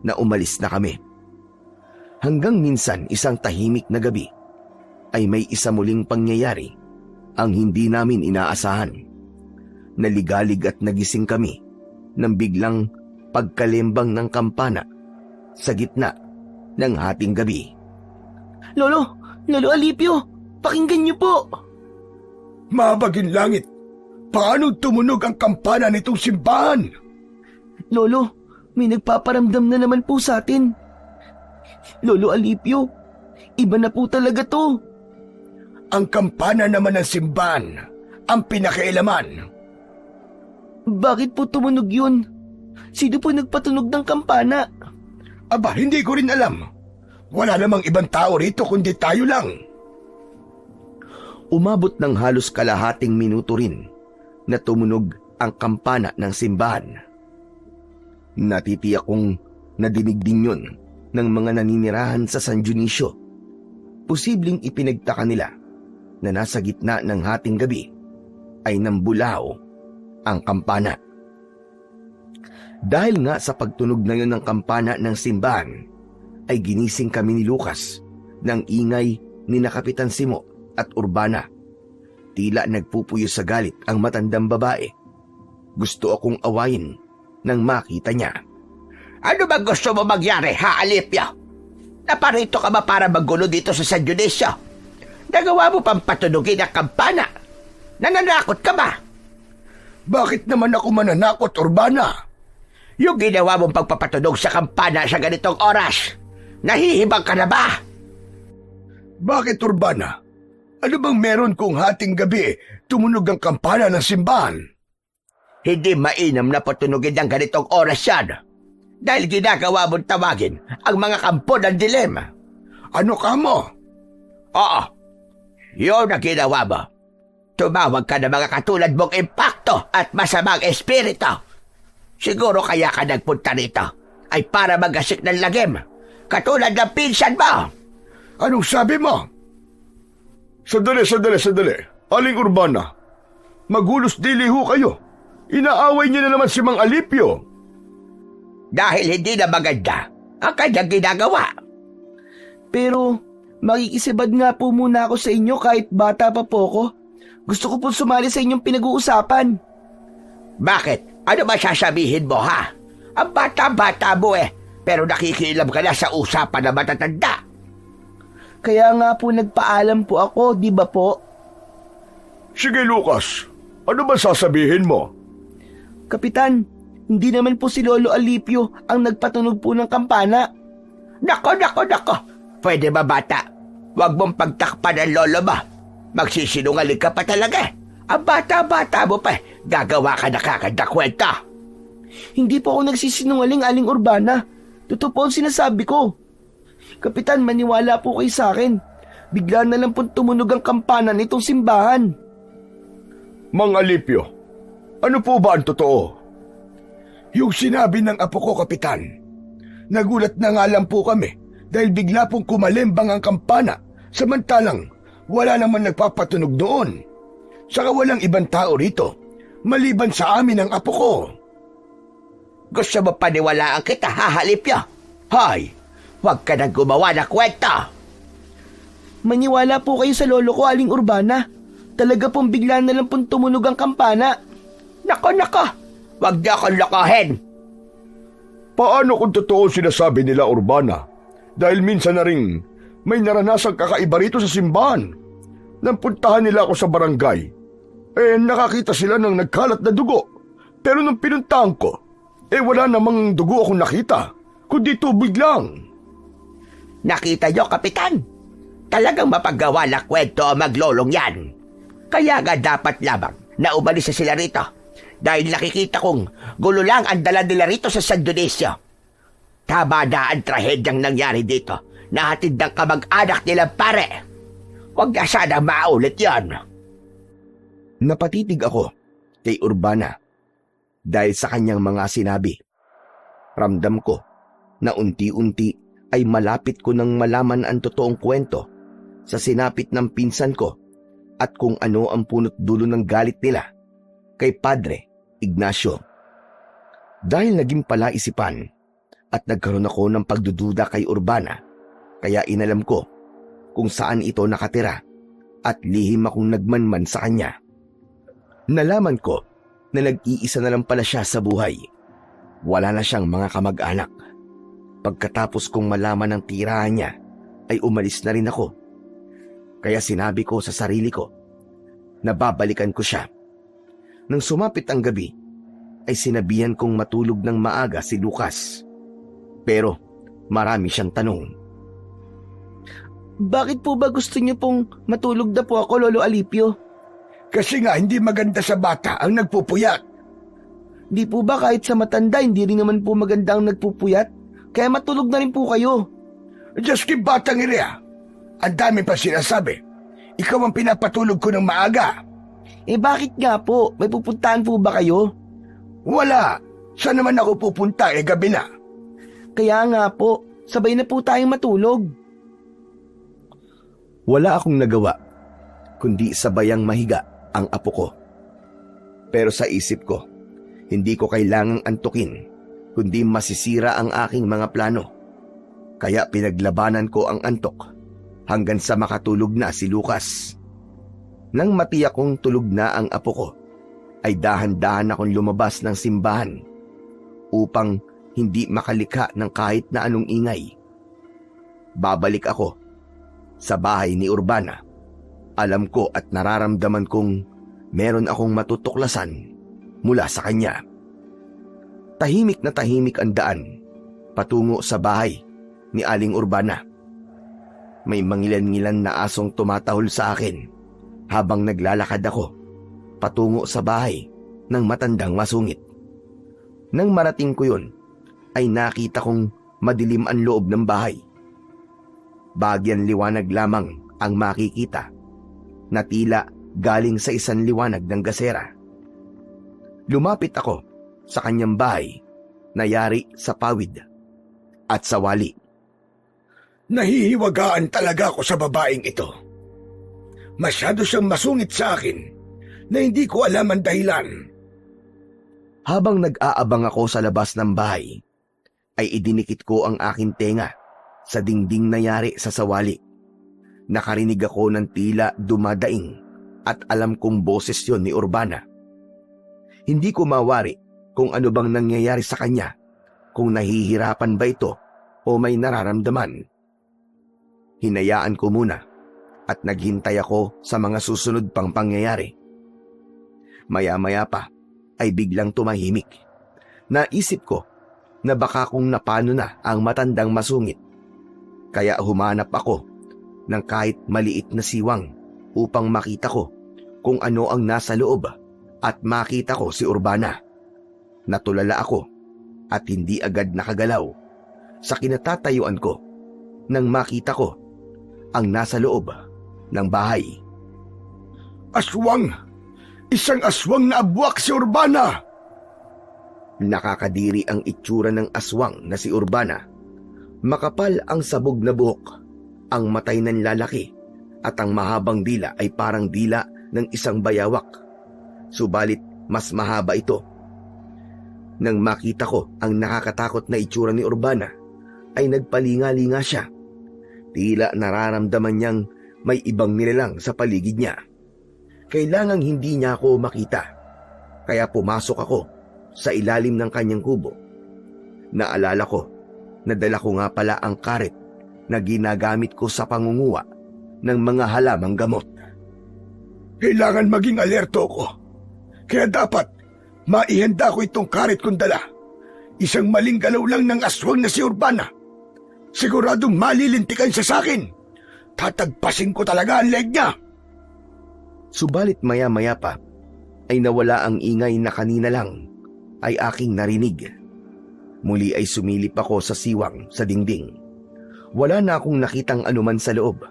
na umalis na kami. Hanggang minsan isang tahimik na gabi ay may isa muling pangyayari ang hindi namin inaasahan. Naligalig at nagising kami ng biglang pagkalembang ng kampana sa gitna ng hating gabi. Lolo Alipio, pakinggan niyo po. Mabagin langit, paano tumunog ang kampana nitong simbahan? Lolo, may nagpaparamdam na naman po sa atin. Lolo Alipio, iba na po talaga to. Ang kampana naman ng simbahan ang pinakialaman. Bakit po tumunog yun? Sino po nagpatunog ng kampana? Aba, hindi ko rin alam. Wala namang ibang tao rito kundi tayo lang. Umabot ng halos kalahating minuto rin na tumunog ang kampana ng simbahan. Natitiyak kong nadinig din yun ng mga naninirahan sa San Dionisio. Posibleng ipinagtaka nila na nasa gitna ng hating gabi ay nambulao ang kampana. Dahil nga sa pagtunog na yun ng kampana ng simbahan, ay ginising kami ni Lucas ng ingay ni na Kapitan Simo at Urbana. Tila nagpupuyo sa galit ang matandang babae. Gusto akong awayin nang makita niya. Ano ba gusto mo magyari, ha, Alipio? Naparito ka ba para magulo dito sa San Dionisio? Nagawa mo pang patunugin ang kampana. Nananakot ka ba? Bakit naman ako mananakot, Urbana? Yung ginawa mong pagpapatunog sa kampana sa ganitong oras, nahihibang ka na ba? Bakit, Urbana? Ano bang meron kung hating gabi tumunog ang kampana ng simbahan? Hindi mainam na patunugin ng ganitong oras yan. Dahil ginagawa mong tawagin ang mga kampo ng dilim. Ano ka mo? Oo, yun ang ginawa mo. Tumawag ka ng mga katulad mong impakto at masamang espiritu. Siguro kaya ka nagpunta rito ay para magasik ng lagim, katulad ng pinsan mo. Anong sabi mo? Sandali. Aling Urbana, magulos dili ho kayo. Inaaway niyo na naman si Mang Alipio. Dahil hindi na maganda ang kanyang ginagawa. Pero makikisibad nga po muna ako sa inyo kahit bata pa po ako. Gusto ko po sumali sa inyong pinag-uusapan. Bakit? Ano ba sasabihin mo, ha? Ang bata-bata mo pero nakikialam ka na sa usapan na matatanda. Kaya nga po nagpaalam po ako, di ba po? Sige, Lucas. Ano ba sasabihin mo? Kapitan, hindi naman po si Lolo Alipio ang nagpatunog po ng kampana. Nako. Pwede ba, bata? Huwag mong pagtakpan ng lolo mo. Magsisinungaling ka pa talaga. Ang bata-bata mo pa, gagawa ka na kakanda kwenta. Hindi po ako nagsisinungaling, Aling Urbana. Totoo po ang sinasabi ko. Kapitan, maniwala po kayo sa akin. Bigla na lang po tumunog ang kampana nitong simbahan. Mang Alipio, ano po ba ang totoo? Yung sinabi ng apo ko, Kapitan. Nagulat na nga lang po kami dahil bigla pong kumalembang ang kampana samantalang wala naman nagpapatunog doon. Saka walang ibang tao rito maliban sa amin ang apo ko. Gusto mo paniwalaan kita, ha, Alipio? Hoy, huwag ka nang gumawa na kwenta. Maniwala po kayo sa lolo ko, Aling Urbana. Talaga pong bigla na lang pong tumunog ang kampana. Nako. Huwag niyo akong lokohin. Paano kung totoo sinasabi nila, Urbana? Dahil minsan na rin may naranasang kakaiba rito sa simbahan. Nang puntahan nila ako sa barangay, nakakita sila ng nagkalat na dugo. Pero nung pinuntahan ko, wala namang dugo akong nakita, kundi tubig lang. Nakita niyo, Kapitan? Talagang mapaggawa na kwento ang maglolong yan. Kaya nga dapat lamang na umalis na sila rito. Dahil nakikita kong gulo lang ang dala nila rito sa San Dionisio. Tama na ang trahedyang nangyari dito na hatid ng kamag-anak nilang pare. Huwag na sana maulit yan. Napatitig ako kay Urbana dahil sa kanyang mga sinabi. Ramdam ko na unti-unti ay malapit ko nang malaman ang totoong kwento sa sinapit ng pinsan ko at kung ano ang punot dulo ng galit nila kay Padre Ignacio. Dahil naging palaisipan at nagkaroon ako ng pagdududa kay Urbana, Kaya inalam ko kung saan ito nakatira at lihim akong nagmanman sa kanya. Nalaman ko na nag-iisa na lang pala siya sa buhay. Wala na siyang mga kamag-anak. Pagkatapos kong malaman ng tirahan niya, ay umalis na rin ako. Kaya sinabi ko sa sarili ko na babalikan ko siya. Nang sumapit ang gabi, ay sinabihan kong matulog ng maaga si Lucas. Pero marami siyang tanong. Bakit po ba gusto niyo pong matulog na po ako, Lolo Alipio? Kasi nga hindi maganda sa bata ang nagpupuyat. Di po ba kahit sa matanda, hindi rin naman po maganda ang nagpupuyat? Kaya matulog na rin po kayo. Diyos ki batang iriya. Ang dami pa sinasabi. Ikaw ang pinapatulog ko ng maaga. Bakit nga po? May pupuntahan po ba kayo? Wala. Saan naman ako pupunta gabi na? Kaya nga po, sabay na po tayong matulog. Wala akong nagawa, kundi sabayang mahiga ang apo ko. Pero sa isip ko, hindi ko kailangang antukin, kundi masisira ang aking mga plano. Kaya pinaglabanan ko ang antok hanggang sa makatulog na si Lucas. Nang matiyak kong tulog na ang apo ko, ay dahan-dahan akong lumabas ng simbahan upang hindi makalikha ng kahit na anong ingay. Babalik ako sa bahay ni Urbana. Alam ko at nararamdaman kong meron akong matutuklasan mula sa kanya. Tahimik na tahimik ang daan patungo sa bahay ni Aling Urbana. May mangilan-ngilan na asong tumatahol sa akin habang naglalakad ako patungo sa bahay ng matandang masungit. Nang marating ko yun, ay nakita kong madilim ang loob ng bahay. Bagyan liwanag lamang ang makikita na tila galing sa isang liwanag ng gasera. Lumapit ako sa kanyang bahay na yari sa pawid at sa wali. Nahihiwagaan talaga ako sa babaeng ito. Masyado siyang masungit sa akin na hindi ko alam ang dahilan. Habang nag-aabang ako sa labas ng bahay, ay idinikit ko ang aking tenga sa dingding na yari sa sawali. Nakarinig ako ng tila dumadaing at alam kong boses yon ni Urbana. Hindi ko mawari kung ano bang nangyayari sa kanya, kung nahihirapan ba ito o may nararamdaman. Hinayaan ko muna at naghintay ako sa mga susunod pang pangyayari. Maya-maya pa ay biglang tumahimik. Naisip ko na baka kung napano na ang matandang masungit. Kaya humanap ako ng kahit maliit na siwang upang makita ko kung ano ang nasa loob at makita ko si Urbana. Natulala ako at hindi agad nakagalaw sa kinatatayuan ko nang makita ko ang nasa loob ng bahay. Aswang! Isang aswang na abwak si Urbana! Nakakadiri ang itsura ng aswang na si Urbana. Makapal ang sabog na buhok, ang matay ng lalaki, at ang mahabang dila ay parang dila ng isang bayawak. Subalit mas mahaba ito. Nang makita ko ang nakakatakot na itsura ni Urbana, ay nagpalinga-linga siya. Tila nararamdaman niyang may ibang nilalang sa paligid niya. Kailangang hindi niya ako makita. Kaya pumasok ako sa ilalim ng kanyang kubo. Naalala ko, nadala ko nga pala ang karet na ginagamit ko sa pangunguha ng mga halamang gamot. Kailangan maging alerto ko. Kaya dapat maihanda ko itong karet kong dala. Isang maling galaw lang ng aswang na si Urbana. Siguradong malilintikan siya sa akin. Tatagpasin ko talaga ang leg niya. Subalit maya-maya pa ay nawala ang ingay na kanina lang ay aking narinig. Muli ay sumilip ako sa siwang sa dingding. Wala na akong nakitang anuman sa loob.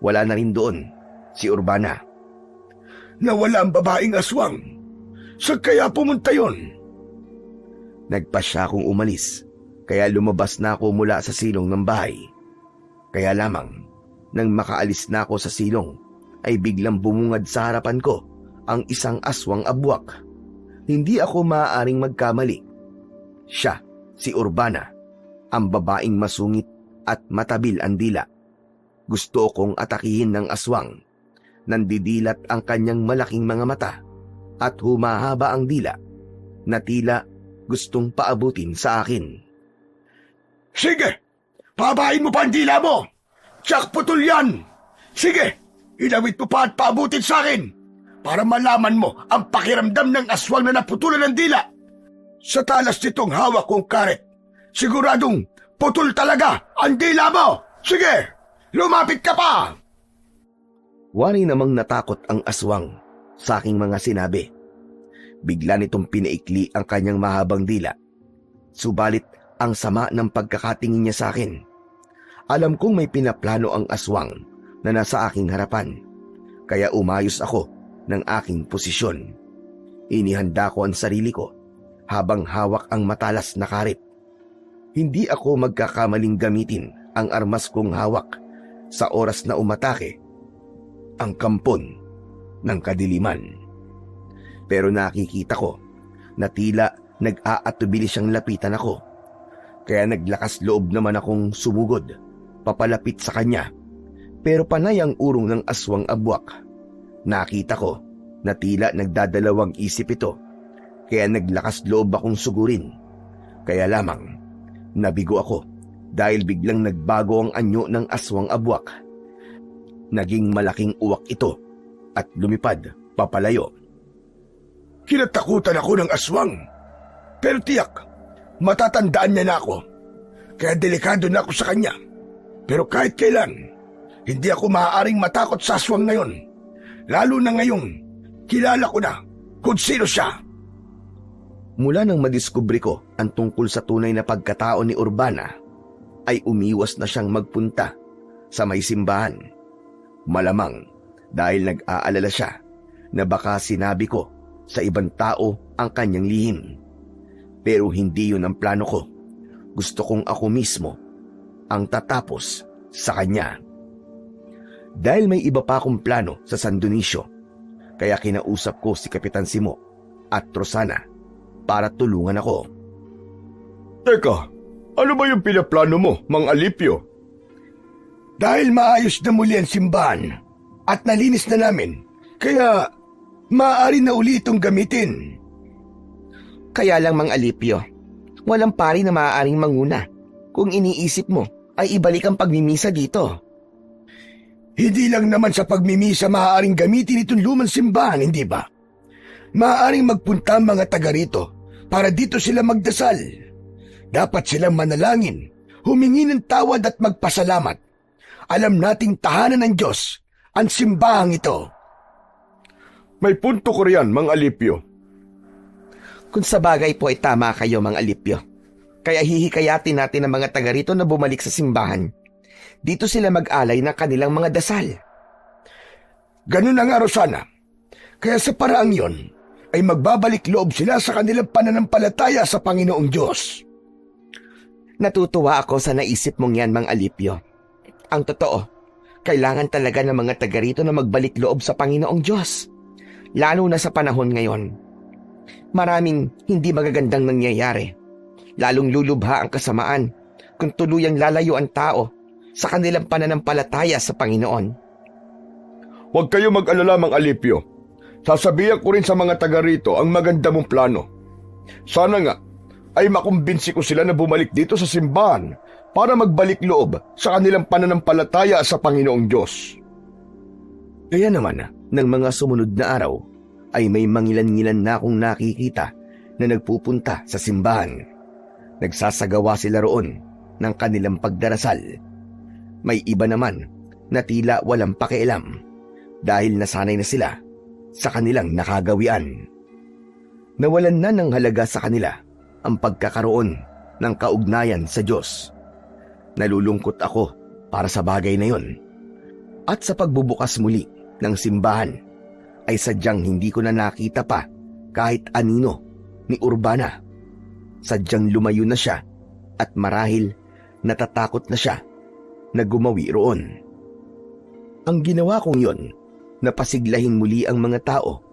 Wala na rin doon si Urbana. Nawala ang babaeng aswang. Saan kaya pumunta yon? Nagpasya akong umalis, kaya lumabas na ako mula sa silong ng bahay. Kaya lamang, nang makaalis na ako sa silong, ay biglang bumungad sa harapan ko ang isang aswang abwak. Hindi ako maaaring magkamali. Siya, si Urbana, ang babaeng masungit at matabil ang dila. Gusto kong atakihin ng aswang. Nandidilat ang kanyang malaking mga mata at humahaba ang dila na tila gustong paabutin sa akin. Sige, pabain mo pa ang dila mo. Tsak putol yan. Sige, ilawit mo pa at paabutin sa akin para malaman mo ang pakiramdam ng aswang na naputulan ng dila. Sa talas nitong hawak kong karet, siguradong putol talaga ang dila mo. Sige, lumapit ka pa. Wari namang natakot ang aswang sa aking mga sinabi. Bigla nitong pinaikli ang kanyang mahabang dila. Subalit ang sama ng pagkakatingin niya sa akin. Alam kong may pinaplano ang aswang na nasa aking harapan. Kaya umayos ako ng aking posisyon. Inihanda ko ang sarili ko habang hawak ang matalas na karit. Hindi ako magkakamaling gamitin ang armas kong hawak sa oras na umatake ang kampon ng kadiliman. Pero nakikita ko na tila nag-aatubili siyang lapitan ako. Kaya naglakas loob naman akong sumugod papalapit sa kanya. Pero panay ang urong ng aswang abwak. Nakita ko na tila nagdadalawang isip ito. Kaya naglakas loob akong sugurin. Kaya lamang nabigo ako dahil biglang nagbago ang anyo ng aswang abwak. Naging malaking uwak ito at lumipad papalayo. Kinatakutan ako ng aswang. Pero tiyak, matatandaan niya na ako. Kaya delikado na ako sa kanya. Pero kahit kailan, hindi ako maaaring matakot sa aswang na yun. Lalo na ngayong kilala ko na kung sino siya. Mula nang madiskubre ko ang tungkol sa tunay na pagkatao ni Urbana, ay umiwas na siyang magpunta sa may simbahan. Malamang dahil nag-aalala siya na baka sinabi ko sa ibang tao ang kanyang lihim. Pero hindi yun ang plano ko. Gusto kong ako mismo ang tatapos sa kanya. Dahil may iba pa akong plano sa San Dionisio, kaya kinausap ko si Kapitan Simo at Rosana para tulungan ako. Teka, ano ba yung pinaplano mo, Mang Alipio? Dahil maayos na muli ang simbahan at nalinis na namin, kaya maaari na uli itong gamitin. Kaya lang, Mang Alipio, walang pari na maaaring manguna. Kung iniisip mo ay ibalik ang pagmimisa dito. Hindi lang naman sa pagmimisa maaaring gamitin itong lumang simbahan, hindi ba? Maaaring magpunta ang mga taga rito para dito sila magdasal. Dapat silang manalangin, humingi ng tawad at magpasalamat. Alam nating tahanan ng Diyos ang simbahang ito. May punto ko riyan, Mang Alipio. Kung sa bagay po ay tama kayo, Mang Alipio. Kaya hihikayatin natin ang mga taga rito na bumalik sa simbahan. Dito sila mag-alay ng kanilang mga dasal. Ganun na nga, Rosana. Kaya sa paraang yon, ay magbabalik loob sila sa kanilang pananampalataya sa Panginoong Diyos. Natutuwa ako sa naisip mong yan, Mang Alipio. Ang totoo, kailangan talaga ng mga taga rito na magbalik loob sa Panginoong Diyos. Lalo na sa panahon ngayon. Maraming hindi magagandang nangyayari. Lalong lulubha ang kasamaan kung tuluyang lalayo ang tao sa kanilang pananampalataya sa Panginoon. Huwag kayo mag-alala, Mang Alipio. Sasabihan ko rin sa mga taga rito ang maganda mong plano. Sana nga ay makumbinsi ko sila na bumalik dito sa simbahan para magbalik loob sa kanilang pananampalataya sa Panginoong Diyos. Kaya naman, ng mga sumunod na araw, ay may mangilan-ngilan na akong nakikita na nagpupunta sa simbahan. Nagsasagawa sila roon ng kanilang pagdarasal. May iba naman na tila walang pakialam dahil nasanay na sila sa kanilang nakagawian. Nawalan na ng halaga sa kanila ang pagkakaroon ng kaugnayan sa Diyos. Nalulungkot ako para sa bagay na yon. At sa pagbubukas muli ng simbahan, ay sadyang hindi ko na nakita pa kahit anino ni Urbana. Sadyang lumayo na siya at marahil natatakot na siya na gumawi roon. Ang ginawa kong yon, napasiglahin muli ang mga tao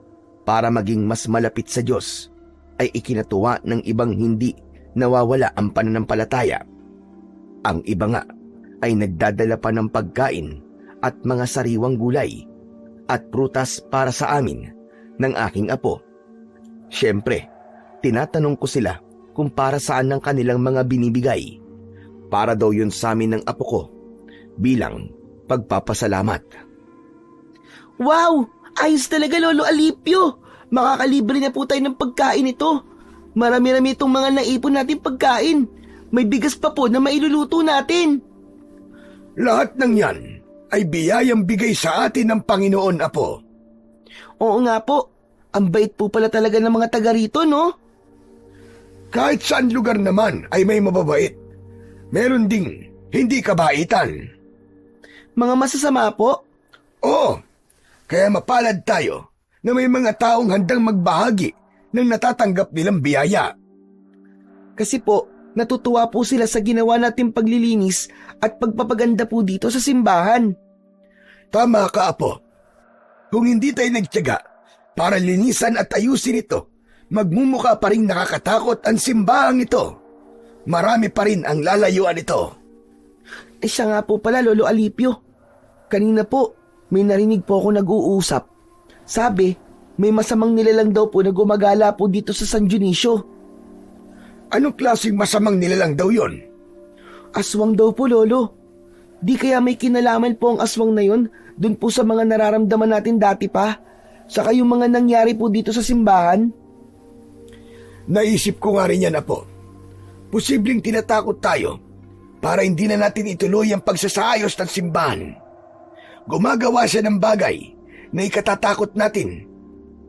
para maging mas malapit sa Diyos, ay ikinatuwa ng ibang hindi nawawala ang pananampalataya. Ang iba nga ay nagdadala pa ng pagkain at mga sariwang gulay at prutas para sa amin ng aking apo. Siyempre, tinatanong ko sila kung para saan ng kanilang mga binibigay. Para daw yun sa amin ng apo ko bilang pagpapasalamat. Wow! Ayos talaga, Lolo Alipio! Makakalibre na po tayo ng pagkain ito. Marami-rami itong mga naipon natin pagkain. May bigas pa po na mailuluto natin. Lahat ng yan ay biyayang bigay sa atin ng Panginoon, Apo. Oo nga po. Ang bait po pala talaga ng mga taga rito, no? Kahit saan lugar naman ay may mababait. Meron ding hindi kabaitan. Mga masasama po. Oo, kaya mapalad tayo na may mga taong handang magbahagi ng natatanggap nilang biyaya. Kasi po, natutuwa po sila sa ginawa nating paglilinis at pagpapaganda po dito sa simbahan. Tama ka, Apo. Kung hindi tayo nagtiyaga para linisan at ayusin ito, magmumukha pa rin nakakatakot ang simbahang ito. Marami pa rin ang lalayuan ito. Siya nga po pala, Lolo Alipio. Kanina po, may narinig po ako nag-uusap. Sabi, may masamang nilalang daw po na gumagala po dito sa San Dionisio. Anong klaseng masamang nilalang daw yon? Aswang daw po, Lolo. Di kaya may kinalaman po ang aswang na yon dun po sa mga nararamdaman natin dati pa, saka yung mga nangyari po dito sa simbahan? Naisip ko nga rin yan, Apo. Posibleng tinatakot tayo para hindi na natin ituloy ang pagsasaayos ng simbahan. Gumagawa siya ng bagay na ikatatakot natin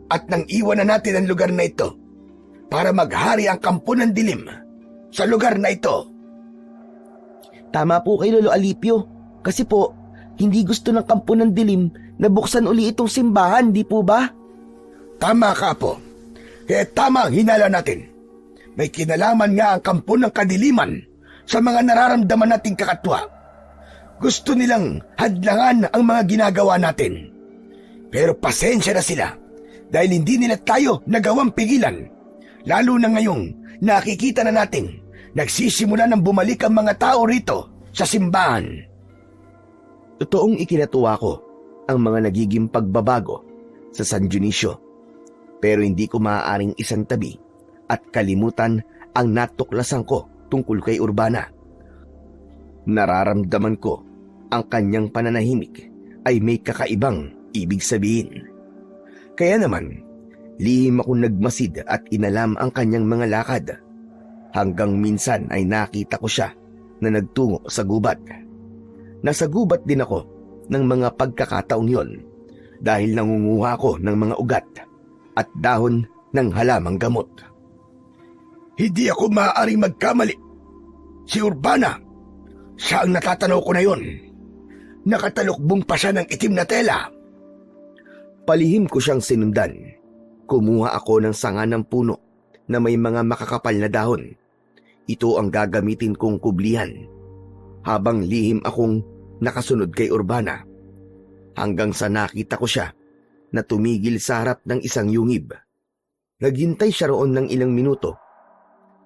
at nang iwan na natin ang lugar na ito para maghari ang kampo ng dilim sa lugar na ito. Tama po kay Lolo Alipio. Kasi po, hindi gusto ng kampo ng dilim na buksan uli itong simbahan, di po ba? Tama ka, Apo. Kaya tama ang hinala natin. May kinalaman nga ang kampo ng kadiliman sa mga nararamdaman nating kakatwa. Gusto nilang hadlangan ang mga ginagawa natin. Pero pasensya na sila dahil hindi nila tayo nagawang pigilan. Lalo na ngayong nakikita na natin nagsisimula ng bumalik ang mga tao rito sa simbahan. Totoong ikinatuwa ko ang mga nagiging pagbabago sa San Dionisio. Pero hindi ko maaaring isang tabi at kalimutan ang natuklasan ko tungkol kay Urbana. Nararamdaman ko ang kanyang pananahimik ay may kakaibang ibig sabihin. Kaya naman, lihim akong nagmasid at inalam ang kanyang mga lakad. Hanggang minsan ay nakita ko siya na nagtungo sa gubat. Nasa gubat din ako ng mga pagkakataong yon dahil nangunguha ko ng mga ugat at dahon ng halamang gamot. Hindi ako maaaring magkamali. Si Urbana, siya ang natatanaw ko na yon. Nakatalukbong pa siya ng itim na tela. Palihim ko siyang sinundan. Kumuha ako ng sanga ng puno na may mga makakapal na dahon. Ito ang gagamitin kong kublihan. Habang lihim akong nakasunod kay Urbana. Hanggang sa nakita ko siya na tumigil sa harap ng isang yungib. Naghintay siya roon ng ilang minuto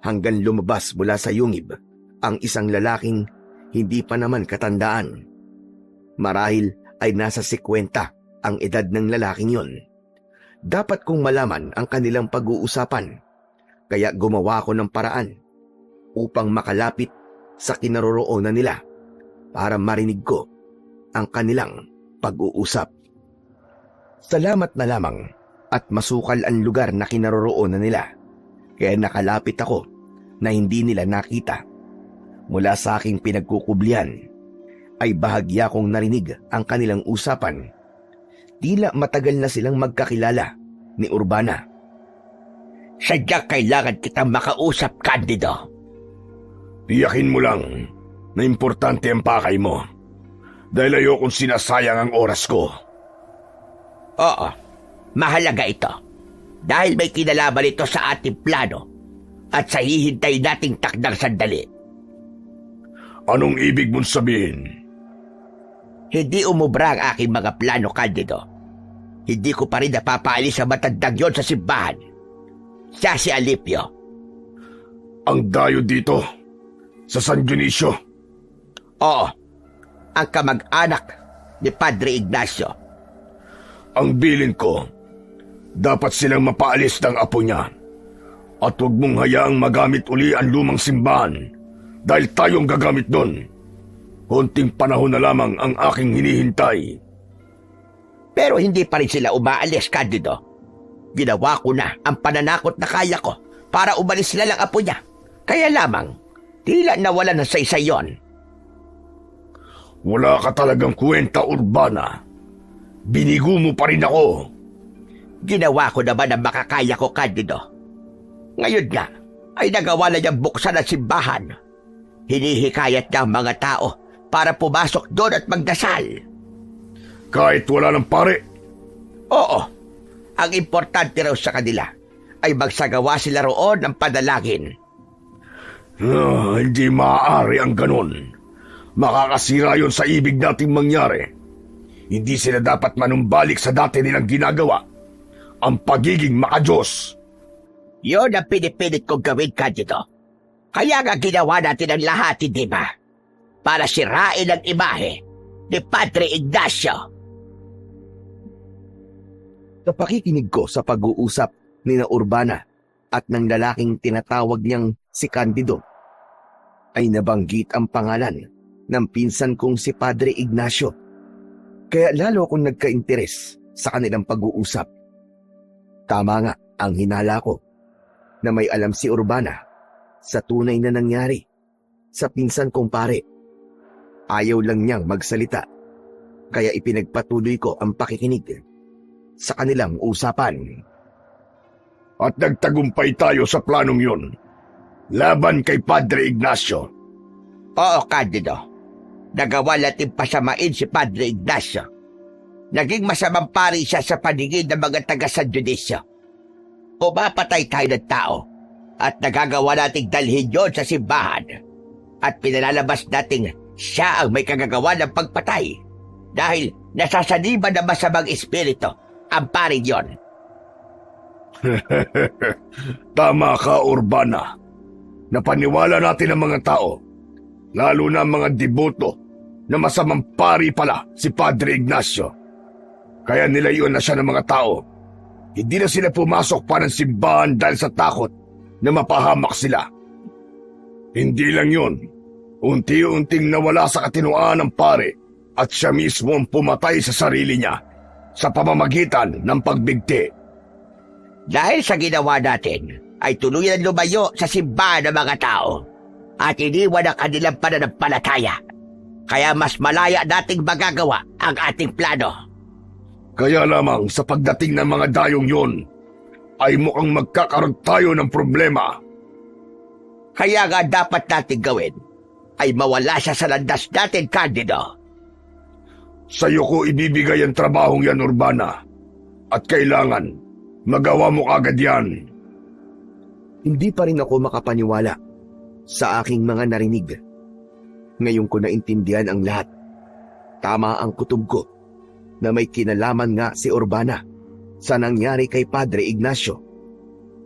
hanggang lumabas mula sa yungib ang isang lalaking hindi pa naman katandaan. Marahil ay nasa 50 ang edad ng lalaking yon. Dapat kong malaman ang kanilang pag-uusapan, kaya gumawa ko ng paraan upang makalapit sa kinaroroonan nila para marinig ko ang kanilang pag-uusap. Salamat na lamang at masukal ang lugar na kinaroroonan nila, kaya nakalapit ako na hindi nila nakita. Mula sa aking pinagkukublihan ay bahagya kong narinig ang kanilang usapan. Tila matagal na silang magkakilala ni Urbana. Sadyang kailangan kitang makausap, Candido. Tiyakin mo lang na importante ang pakay mo dahil ayokong sinasayang ang oras ko. Oo, mahalaga ito. Dahil may kinalaman ito sa ating plano at sa hihintay nating takdang sandali. Anong ibig mong sabihin? Hindi umubra ang aking mga plano, Candido. Hindi ko pa rin napapaalis sa matandang yon sa simbahan. Siya si Alipio. Ang dayo dito, sa San Dionisio. Oo, ang kamag-anak ni Padre Ignacio. Ang bilin ko, dapat silang mapaalis ng apo niya. At huwag mong hayaang magamit uli ang lumang simbahan dahil tayong gagamit doon. Konting panahon na lamang ang aking hinihintay. Pero hindi pa rin sila umaalis, Candido. Ginawa ko na ang pananakot na kaya ko para umalis sila lang apo niya. Kaya lamang, tila nawala na sa isa yon. Wala ka talagang kwenta, Urbana. Binigo mo pa rin ako. Ginawa ko naman ang makakaya ko, Candido. Ngayon nga, ay nagawa na niyang buksan ang simbahan. Hinihikayat niya ang mga tao para pumasok doon at magdasal. Kahit wala ng pare? Oo, ang importante raw sa kanila ay magsagawa sila roon ng panalangin. Hindi maaari ang ganon. Makakasira yon sa ibig nating mangyari. Hindi sila dapat manumbalik sa dati nilang ginagawa. Ang pagiging makadiyos. Yun ang pinipilit kong gawin, Candido. Kaya nga ginawa natin ang lahat, hindi ba? Para sirain ang imahe ni Padre Ignacio. Sa pakikinig ko sa pag-uusap ni na Urbana at ng lalaking tinatawag niyang si Candido, ay nabanggit ang pangalan ng pinsan kong si Padre Ignacio. Kaya lalo akong nagka-interes sa kanilang pag-uusap. Tama nga ang hinala ko na may alam si Urbana sa tunay na nangyari sa pinsan kong pare. Ayaw lang niyang magsalita, kaya ipinagpatuloy ko ang pakikinig sa kanilang usapan. At nagtagumpay tayo sa planong yun. Laban kay Padre Ignacio. Oo, Candido. Nagawa natin pasamain si Padre Ignacio. Naging masamang pari siya sa paningin ng mga taga-San Dionisio. Pumapatay tayo ng tao at nagagawa nating dalhin yun sa simbahan. At pinalalabas nating siya ang may kagagawa ng pagpatay dahil nasasaniban ng masamang espiritu ang pari yon. Tama ka, Urbana. Napaniwala natin ang mga tao, lalo na ang mga deboto, na masamang pari pala si Padre Ignacio. Kaya nilayon na siya ng mga tao. Hindi na sila pumasok pa ng simbahan dahil sa takot na mapahamak sila. Hindi lang yun. Unti-unting nawala sa katinuan ng pare at siya mismo ang pumatay sa sarili niya sa pamamagitan ng pagbigti. Dahil sa ginawa natin, ay tuluyan lumayo sa simbahan ng mga tao at iniwan ang kanilang pananampalataya. Kaya mas malaya nating magagawa ang ating plano. Kaya lamang sa pagdating ng mga dayong yun, ay mukhang magkakaroon tayo ng problema. Kaya nga dapat natin gawin ay mawala siya sa landas natin, Candido. Sa'yo ko ibibigay ang trabahong yan, Urbana. At kailangan, magawa mo agad yan. Hindi pa rin ako makapaniwala sa aking mga narinig. Ngayon ko naintindihan ang lahat. Tama ang kutob ko na may kinalaman nga si Urbana sa nangyari kay Padre Ignacio.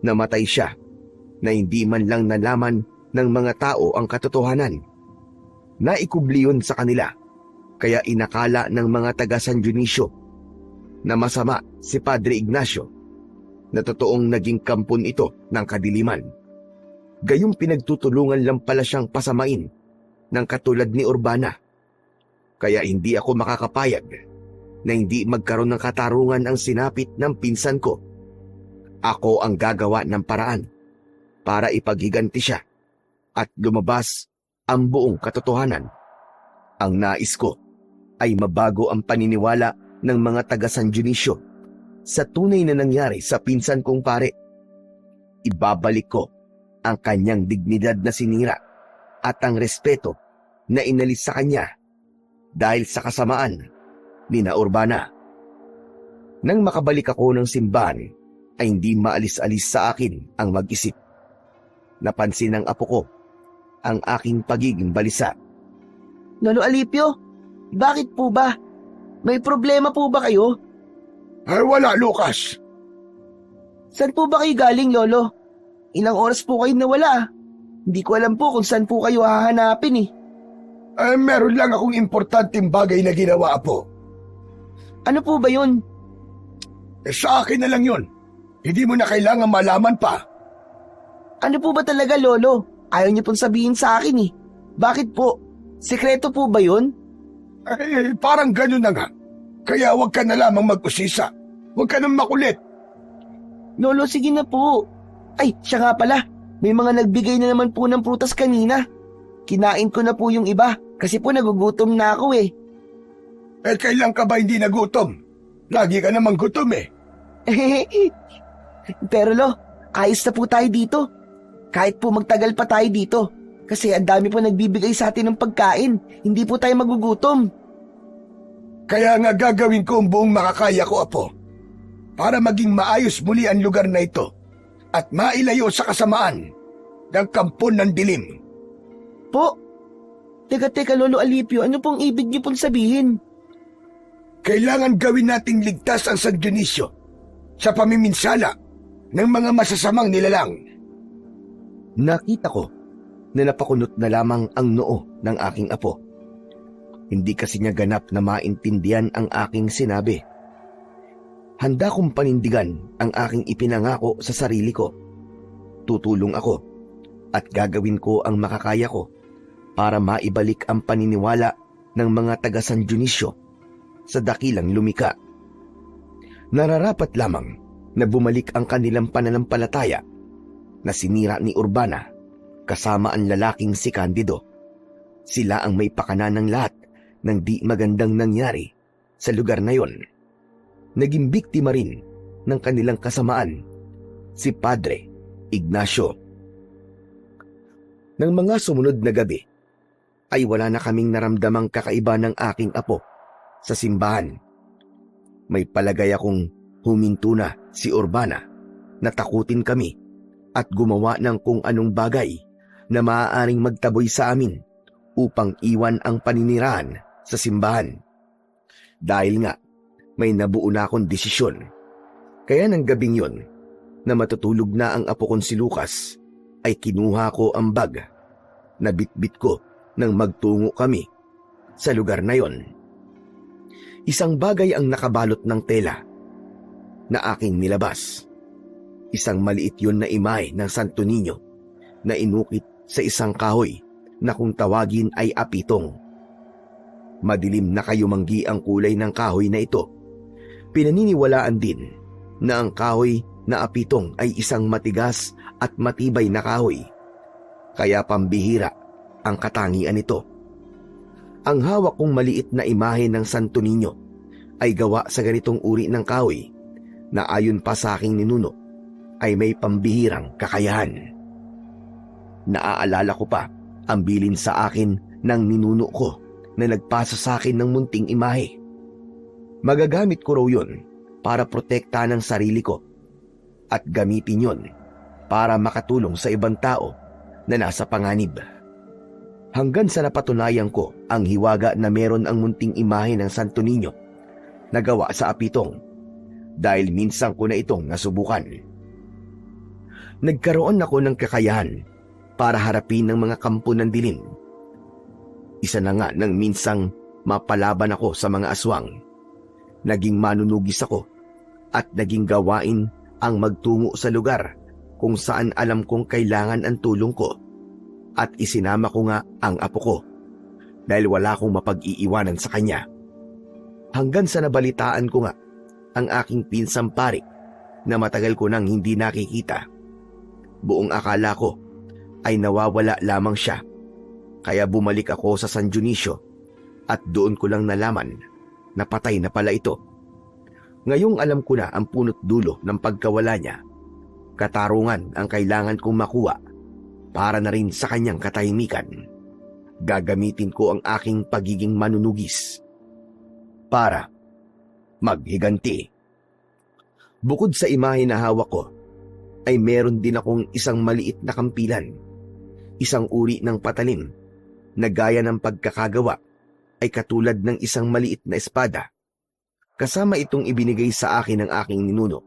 Namatay siya na hindi man lang nalaman ng mga tao ang katotohanan. Naikubli yun sa kanila, kaya inakala ng mga taga San Dionisio na masama si Padre Ignacio, na totoong naging kampon ito ng kadiliman. Gayong pinagtutulungan lang pala siyang pasamain ng katulad ni Urbana. Kaya hindi ako makakapayag na hindi magkaroon ng katarungan ang sinapit ng pinsan ko. Ako ang gagawa ng paraan para ipaghiganti siya at lumabas ang buong katotohanan. Ang nais ko ay mabago ang paniniwala ng mga taga San Dionisio sa tunay na nangyari sa pinsan kong pare. Ibabalik ko ang kanyang dignidad na sinira at ang respeto na inalis sa kanya dahil sa kasamaan ni na Urbana. Nang makabalik ako ng simbahan, ay hindi maalis-alis sa akin ang mag-isip. Napansin ng apo ko ang aking pagiging balisa. Lolo Alipio, bakit po ba? May problema po ba kayo? Ay wala, Lucas. Saan po ba kayo galing, Lolo? Ilang oras po kayo nawala. Hindi ko alam po kung saan po kayo hahanapin eh. Meron lang akong importanteng bagay na ginawa, Apo. Ano po ba yun? Sa akin na lang yun. Hindi mo na kailangan malaman pa. Ano po ba talaga, Lolo? Ayaw niyo pong sabihin sa akin eh. Bakit po? Sekreto po ba yun? Parang ganun na nga. Kaya huwag ka na lamang mag-usisa. Huwag ka nang makulit. Lolo, sige na po. Ay, siya nga pala. May mga nagbigay na naman po ng prutas kanina. Kinain ko na po yung iba kasi po nagugutom na ako eh. Kailan ka ba hindi nagutom? Lagi ka namang gutom eh. Pero lo, ayos na po tayo dito. Kahit po magtagal pa tayo dito. Kasi ang dami po nagbibigay sa atin ng pagkain. Hindi po tayo magugutom. Kaya nga gagawin ko ang buong makakaya ko, Apo. Para maging maayos muli ang lugar na ito. At mailayo sa kasamaan ng kampon ng dilim. Po? Teka, Lolo Alipio, ano pong ibig niyo pong sabihin? Kailangan gawin nating ligtas ang San Dionisio sa pamiminsala ng mga masasamang nilalang. Nakita ko na napakunot na lamang ang noo ng aking apo. Hindi kasi niya ganap na maintindihan ang aking sinabi. Handa kong panindigan ang aking ipinangako sa sarili ko. Tutulong ako at gagawin ko ang makakaya ko para maibalik ang paniniwala ng mga taga San Dionisio sa dakilang lumika. Nararapat lamang na bumalik ang kanilang pananampalataya na sinira ni Urbana kasama ang lalaking si Candido. Sila ang may pakana ng lahat ng di magandang nangyari sa lugar na yon. Naging biktima rin ng kanilang kasamaan si Padre Ignacio. Nang mga sumunod na gabi ay wala na kaming naramdamang kakaiba ng aking apo sa simbahan. May palagay akong huminto na si Urbana na takutin kami at gumawa ng kung anong bagay na maaaring magtaboy sa amin upang iwan ang paninirahan sa simbahan. Dahil nga, may nabuo na akong desisyon. Kaya ng gabing yon, na matutulog na ang apo kong si Lucas, ay kinuha ko ang bag na bitbit ko nang magtungo kami sa lugar na yon. Isang bagay ang nakabalot ng tela na aking nilabas. Isang maliit yon na imahe ng Santo Niño na inukit sa isang kahoy na kung tawagin ay apitong. Madilim na kayumanggi ang kulay ng kahoy na ito. Pinaniniwalaan din na ang kahoy na apitong ay isang matigas at matibay na kahoy. Kaya pambihira ang katangian nito. Ang hawak kong maliit na imahe ng Santo Niño ay gawa sa ganitong uri ng kahoy na ayon pa sa aking ninuno ay may pambihirang kakayahan. Naaalala ko pa ang bilin sa akin ng ninuno ko na nagpasa sa akin ng munting imahe. Magagamit ko raw yun para protektahan ang sarili ko at gamitin yun para makatulong sa ibang tao na nasa panganib. Hanggang sa napatunayan ko ang hiwaga na meron ang munting imahe ng Santo Niño na gawa sa apitong dahil minsan ko na itong nasubukan. Nagkaroon ako ng kakayahan para harapin ng mga kampo ng dilim. Isa na nga nang minsang mapalaban ako sa mga aswang. Naging manunugis ako at naging gawain ang magtungo sa lugar kung saan alam kong kailangan ang tulong ko at isinama ko nga ang apo ko dahil wala akong mapag-iiwanan sa kanya. Hanggang sa nabalitaan ko nga ang aking pinsang pare na matagal ko nang hindi nakikita. Buong akala ko ay nawawala lamang siya, kaya bumalik ako sa San Dionisio at doon ko lang nalaman na patay na pala ito. Ngayong alam ko na ang punot dulo ng pagkawala niya, katarungan ang kailangan kong makuha para na rin sa kanyang katahimikan. Gagamitin ko ang aking pagiging manunugis para maghiganti. Bukod sa imahe na hawak ko, ay meron din akong isang maliit na kampilan. Isang uri ng patalim na gaya ng pagkakagawa ay katulad ng isang maliit na espada. Kasama itong ibinigay sa akin ng aking ninuno.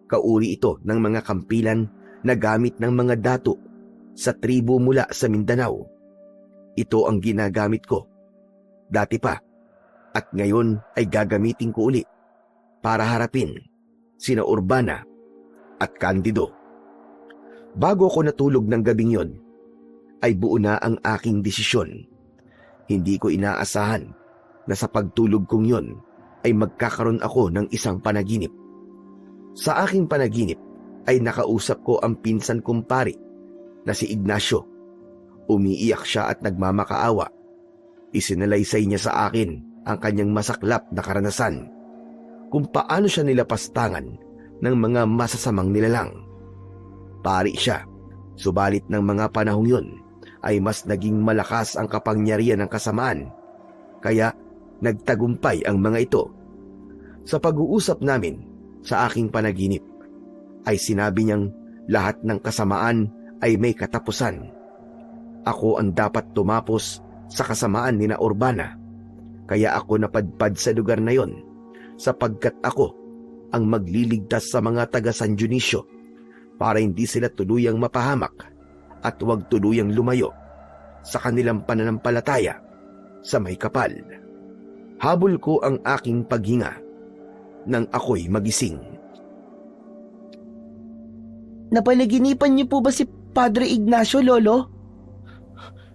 Kauri ito ng mga kampilan na gamit ng mga dato sa tribo mula sa Mindanao. ito ang ginagamit ko. Dati pa, at ngayon ay gagamitin ko uli para harapin sina Urbana at Candido. Bago ako natulog ng gabing yon, ay buo na ang aking desisyon. Hindi ko inaasahan na sa pagtulog kong yon ay magkakaroon ako ng isang panaginip. Sa aking panaginip ay nakausap ko ang pinsan kong pari na si Ignacio. Umiiyak siya at nagmamakaawa. Isinalaysay niya sa akin ang kanyang masaklap na karanasan kung paano siya nilapastangan ng mga masasamang nilalang. Pari siya, subalit ng mga panahong yun ay mas naging malakas ang kapangyarihan ng kasamaan, kaya nagtagumpay ang mga ito. Sa pag-uusap namin sa aking panaginip, ay sinabi niyang lahat ng kasamaan ay may katapusan. Ako ang dapat tumapos sa kasamaan ni na Urbana, kaya ako napadpad sa lugar na yon sapagkat ako ang magliligtas sa mga taga San Dionisio para hindi sila tuluyang mapahamak at huwag tuluyang lumayo sa kanilang pananampalataya sa may kapal. Habol ko ang aking paghinga nang ako'y magising. Napanaginipan niyo po ba si Padre Ignacio, Lolo?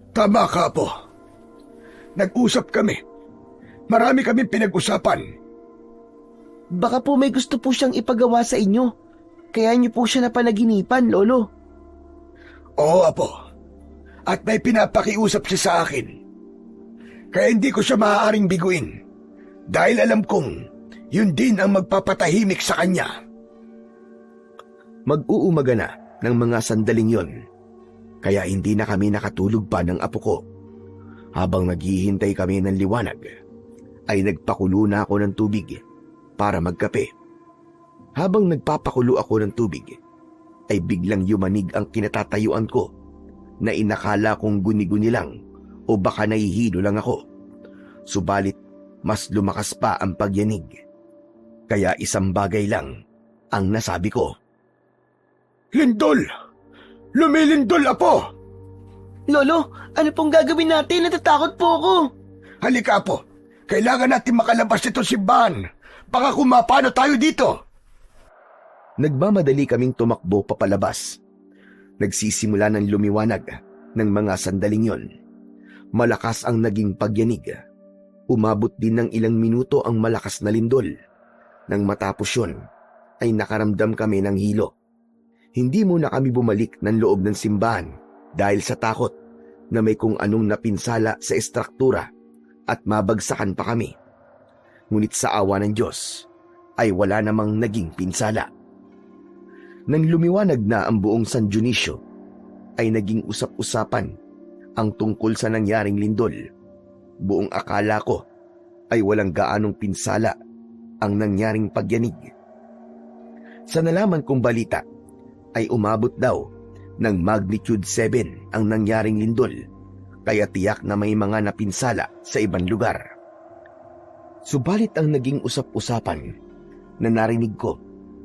Tama ka, Apo. Nag-usap kami. Marami kaming pinag-usapan. Baka po may gusto po siyang ipagawa sa inyo. Kaya niyo po siya napanaginipan, Lolo. Oo, Apo. At may pinapakiusap siya sa akin. Kaya hindi ko siya maaaring biguin. Dahil alam kong yun din ang magpapatahimik sa kanya. Mag-uumaga na ng mga sandaling yon, kaya hindi na kami nakatulog pa ng apo ko. Habang naghihintay kami ng liwanag, ay nagpakulo na ako ng tubig para magkape. Habang nagpapakulo ako ng tubig, ay biglang yumanig ang kinatatayuan ko na inakala kong guni-guni lang o baka nahihilo lang ako. Subalit, mas lumakas pa ang pagyanig. Kaya isang bagay lang ang nasabi ko. Lindol! Lumilindol, Apo! Lolo, ano pong gagawin natin? Natatakot po ako. Halika, Apo. Kailangan natin makalabas nito simbahan. Baka kumapano tayo dito. Nagmamadali kaming tumakbo papalabas. Nagsisimula ng lumiwanag ng mga sandaling yon. Malakas ang naging pagyanig. Umabot din ng ilang minuto ang malakas na lindol. Nang matapos yun, ay nakaramdam kami ng hilo. Hindi muna kami bumalik ng loob ng simbahan dahil sa takot na may kung anong napinsala sa estruktura at mabagsakan pa kami. Ngunit sa awa ng Diyos ay wala namang naging pinsala. Nang lumiwanag na ang buong San Dionisio, ay naging usap-usapan ang tungkol sa nangyaring lindol. Buong akala ko ay walang gaanong pinsala ang nangyaring pagyanig. Sa nalaman kong balita, ay umabot daw ng magnitude 7 ang nangyaring lindol, kaya tiyak na may mga napinsala sa ibang lugar. Subalit ang naging usap-usapan na narinig ko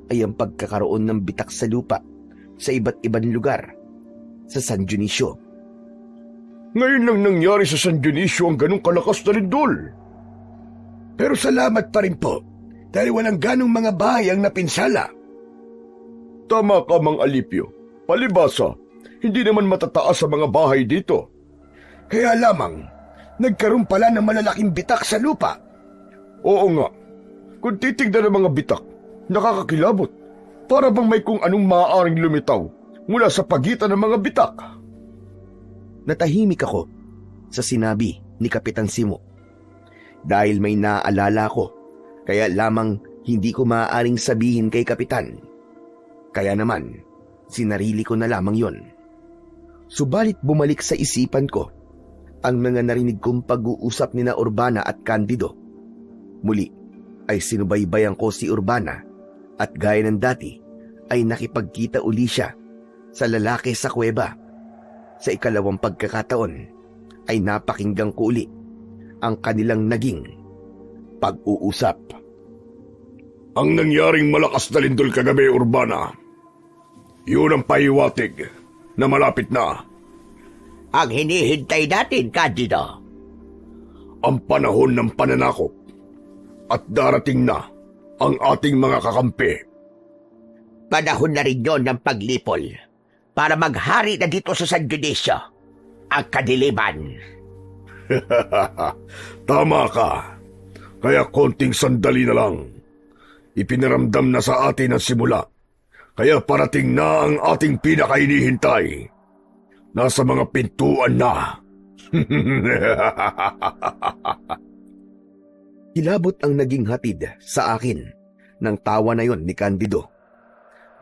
ay ang pagkakaroon ng bitak sa lupa sa iba't ibang lugar sa San Dionisio. Ngayon lang nangyari sa San Dionisio ang ganong kalakas na lindol. Pero salamat pa rin po dahil walang ganong mga bahay ang napinsala. Tama ka, Mang Alipio. Palibasa, hindi naman matataas sa mga bahay dito. Kaya lamang, nagkaroon pala ng malalaking bitak sa lupa. Oo nga. Kung titignan ng mga bitak, nakakakilabot. Para bang may kung anong maaaring lumitaw mula sa pagitan ng mga bitak. Natahimik ako sa sinabi ni Kapitan Simo. Dahil may naaalala ko, kaya lamang hindi ko maaaring sabihin kay Kapitan. Kaya naman, sinarili ko na lamang yon. Subalit bumalik sa isipan ko ang mga narinig kong pag-uusap ni na Urbana at Candido. Muli ay sinubaybayan ko si Urbana at gaya ng dati ay nakipagkita uli siya sa lalaki sa kuweba. Sa ikalawang pagkakataon ay napakinggan ko uli ang kanilang naging pag-uusap. Ang nangyaring malakas na lindol kagabi, Urbana, yun ang pahiwatig na malapit na. ang hinihintay natin, Candido? Ang panahon ng pananakop at darating na ang ating mga kakampi. Panahon na rin yon ng paglipol para maghari na dito sa San Dionisio ang kadiliman. Tama ka. Kaya konting sandali na lang. Ipinaramdam na sa atin ang simula. Kaya parating na ang ating pinakainihintay. Nasa mga pintuan na. Kilabot ang naging hatid sa akin ng tawa na yon ni Candido.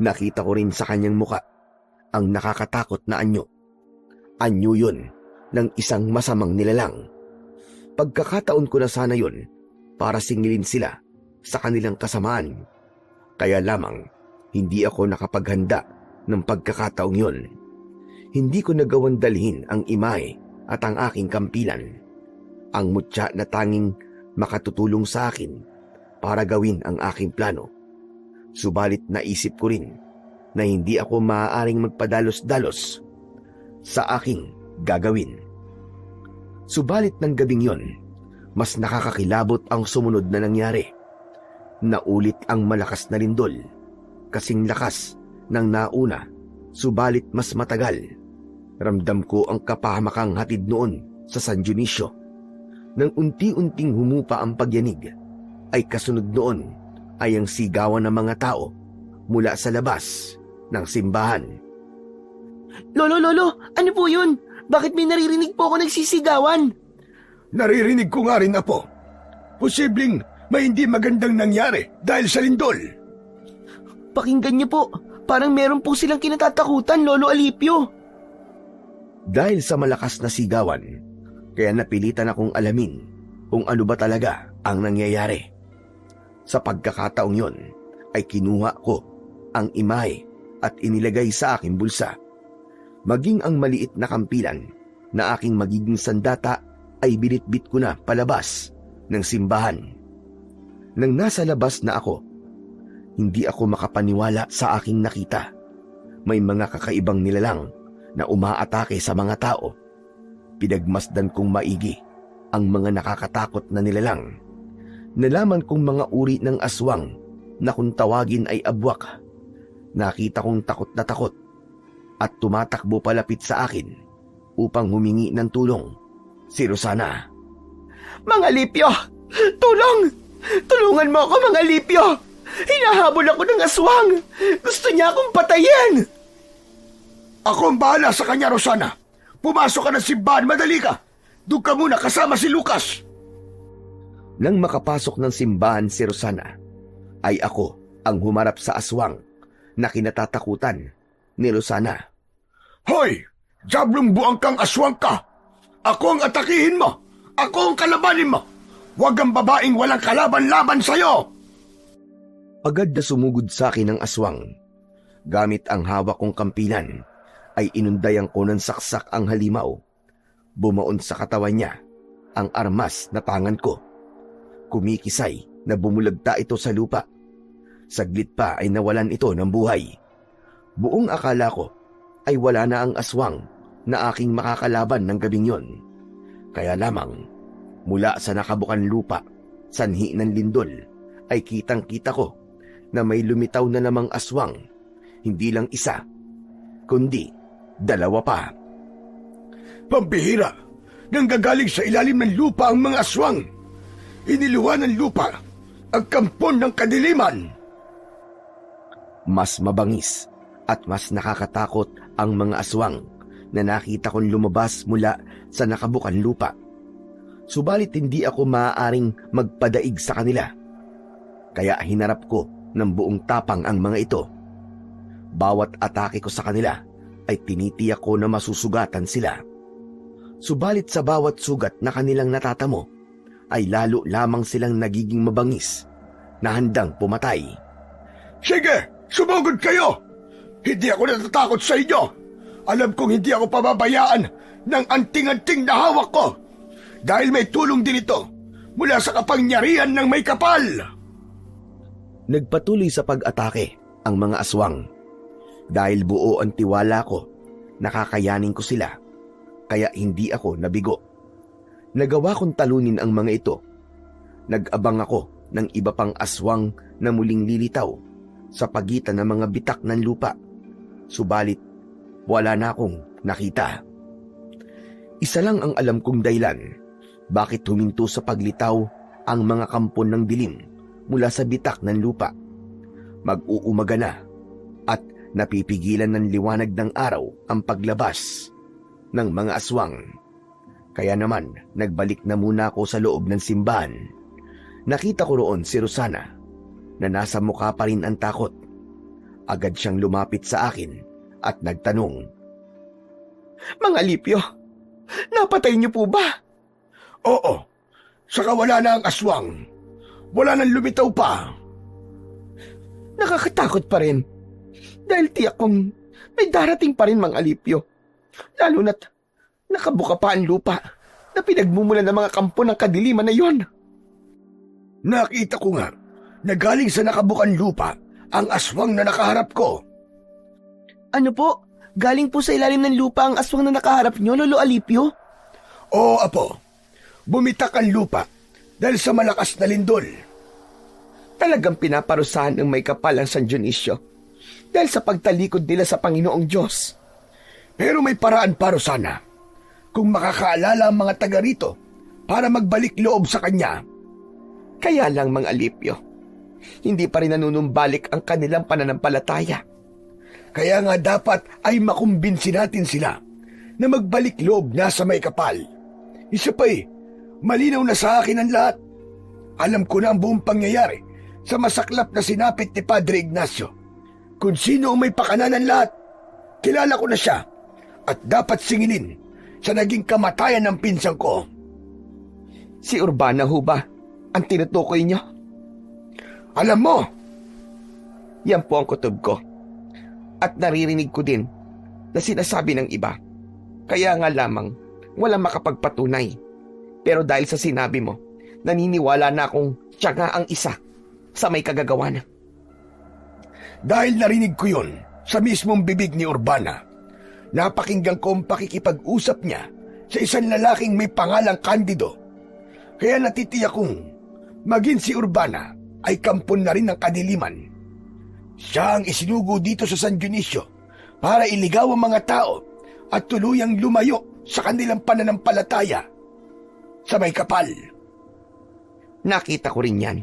Nakita ko rin sa kanyang muka ang nakakatakot na anyo. Anyo yun ng isang masamang nilalang. Pagkakataon ko na sana yun para singilin sila sa kanilang kasamaan. Kaya lamang hindi ako nakapaghanda ng pagkakataong yun. Hindi ko nagawang dalhin ang imahe at ang aking kampilan. Ang mutya na tanging makatutulong sa akin para gawin ang aking plano. Subalit naisip ko rin na hindi ako maaaring magpadalos-dalos sa aking gagawin. Subalit ng gabing yon, mas nakakakilabot ang sumunod na nangyari. Naulit ang malakas na lindol, kasing lakas ng nauna, subalit mas matagal. Ramdam ko ang kapahamakang hatid noon sa San Dionisio. Nang unti-unting humupa ang pagyanig, ay kasunod noon ay ang sigawan ng mga tao mula sa labas ng simbahan. Lolo, ano po yun? Bakit may naririnig po ako nagsisigawan? Naririnig ko nga rin, Apo. Posibleng may hindi magandang nangyari dahil sa lindol. Pakinggan niyo po, parang meron po silang kinatatakutan, Lolo Alipio. Dahil sa malakas na sigawan, kaya napilitan akong alamin kung ano ba talaga ang nangyayari. Sa pagkakataong yon, ay kinuha ko ang imahe at inilagay sa aking bulsa. Maging ang maliit na kampilan na aking magiging sandata ay binitbit ko na palabas ng simbahan. Nang nasa labas na ako, hindi ako makapaniwala sa aking nakita. May mga kakaibang nilalang na umaatake sa mga tao. Pinagmasdan kong maigi ang mga nakakatakot na nilalang. Nalaman kong mga uri ng aswang na kung tawagin ay abwak. Nakita kong takot na takot at tumatakbo palapit sa akin upang humingi ng tulong si Rosana. Mga Alipio! Tulong! Tulungan mo ako, mga Alipio! Hinahabol ako ng aswang! Gusto niya akong patayin! Ako ang bahala sa kanya, Rosana. Pumasok ka ng simbahan, madali ka. Doon ka muna kasama si Lucas. Nang makapasok ng simbahan si Rosana, ay ako ang humarap sa aswang na kinatatakutan ni Rosana. Hoy! Diablong buang kang aswang ka! Ako ang atakihin mo! Ako ang kalabanin mo! Huwag ang babaeng walang kalaban-laban sa'yo! Agad na sumugod sa akin ang aswang. Gamit ang hawak kong kampilan, ay inundayan ko ng saksak ang halimaw. Bumaon sa katawan niya ang armas na tangan ko. Kumikisay na bumulagta ito sa lupa. Saglit pa ay nawalan ito ng buhay. Buong akala ko ay wala na ang aswang na aking makakalaban ng gabing yon. Kaya lamang, mula sa nakabukan lupa, sanhi ng lindol, ay kitang-kita ko na may lumitaw na namang aswang. Hindi lang isa, kundi dalawa pa. Pambihira! Nanggagaling sa ilalim ng lupa ang mga aswang. Iniluwa ng lupa ang kampon ng kadiliman. Mas mabangis at mas nakakatakot ang mga aswang na nakita kong lumabas mula sa nakabukan lupa. Subalit hindi ako maaaring magpadaig sa kanila. Kaya hinarap ko ng buong tapang ang mga ito. Bawat atake ko sa kanila ay tinitiyak ko na masusugatan sila. Subalit sa bawat sugat na kanilang natatamo, ay lalo lamang silang nagiging mabangis na handang pumatay. Sige, sumugod kayo! Hindi ako natatakot sa inyo. Alam kong hindi ako pababayaan ng anting-anting na hawak ko. Dahil may tulong din ito mula sa kapangyarihan ng may kapal. Nagpatuloy sa pag-atake ang mga aswang. Dahil buo ang tiwala ko, nakakayanin ko sila. kaya hindi ako nabigo. Nagawa kong talunin ang mga ito. Nag-abang ako ng iba pang aswang na muling lilitaw sa pagitan ng mga bitak ng lupa. Subalit, wala na akong nakita. Isa lang ang alam kong dahilan bakit huminto sa paglitaw ang mga kampon ng dilim mula sa bitak ng lupa. Mag-uumaga na at napipigilan ng liwanag ng araw ang paglabas ng mga aswang. Kaya naman, nagbalik na muna ako sa loob ng simbahan. Nakita ko roon si Rosana na nasa mukha pa rin ang takot. Agad siyang lumapit sa akin at nagtanong, Mang Alipio, napatay niyo po ba? Oo, saka wala na ang aswang. Wala nang lumitaw pa. Nakakatakot pa rin. Dahil tiyak kong may darating pa rin, Mang Alipio. Lalo na't nakabuka pa ang lupa na pinagmumulan ng mga kampo ng kadiliman na yon. Nakita ko nga na galing sa nakabukan lupa ang aswang na nakaharap ko. Ano po? Galing po sa ilalim ng lupa ang aswang na nakaharap niyo, Lolo Alipio? Oo, Apo. Bumitak ang lupa dahil sa malakas na lindol. Talagang pinaparusahan ng may kapal ang San Dionisio dahil sa pagtalikod nila sa Panginoong Diyos. Pero may paraan para sana. Kung makakaalala ang mga taga rito para magbalik loob sa kanya. Kaya lang, Mang Alipio, hindi pa rin nanunumbalik ang kanilang pananampalataya. Kaya nga dapat ay makumbinsi natin sila na magbalik loob na sa may kapal. Isa pa malinaw na sa akin ang lahat. Alam ko na ang buong pangyayari sa masaklap na sinapit ni Padre Ignacio. Kung sino ang may pakananan lahat, kilala ko na siya at dapat singilin sa naging kamatayan ng pinsang ko. Si Urbana ho ba ang tinutukoy niyo? Alam mo, yan po ang kutob ko. At naririnig ko din na sinasabi ng iba. Kaya nga lamang walang makapagpatunay. Pero dahil sa sinabi mo, naniniwala na akong siya nga ang isa sa may kagagawa na. dahil narinig ko yun sa mismong bibig ni Urbana. Napakinggan ko ang pakikipag-usap niya sa isang lalaking may pangalang Candido. Kaya natitiyak kong maging si Urbana ay kampon na rin ng kadiliman. Siya ang isinugo dito sa San Dionisio para iligaw ang mga tao at tuluyang lumayo sa kanilang pananampalataya sa may kapal. Nakita ko rin yan.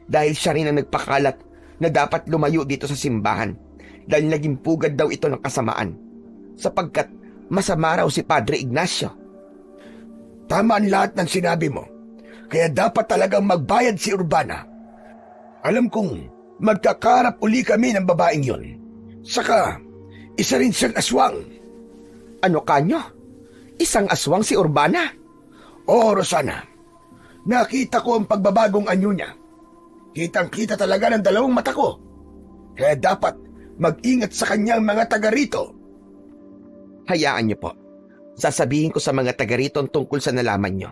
Dahil siya rin ang nagpakalat na dapat lumayo dito sa simbahan dahil naging pugad daw ito ng kasamaan sapagkat masama raw si Padre Ignacio. Tama ang lahat ng sinabi mo. Kaya dapat talagang magbayad si Urbana. Alam kong magkakarap uli kami ng babaeng yon. Saka, isa rin siyang aswang. Ano kanyo? Isang aswang si Urbana? Oo, Rosana. Nakita ko ang pagbabagong anyo niya. Kitang-kita talaga ng dalawang mata ko. Kaya dapat mag-ingat sa kanyang mga taga rito. Hayaan niyo po. Sasabihin ko sa mga taga rito tungkol sa nalaman niyo.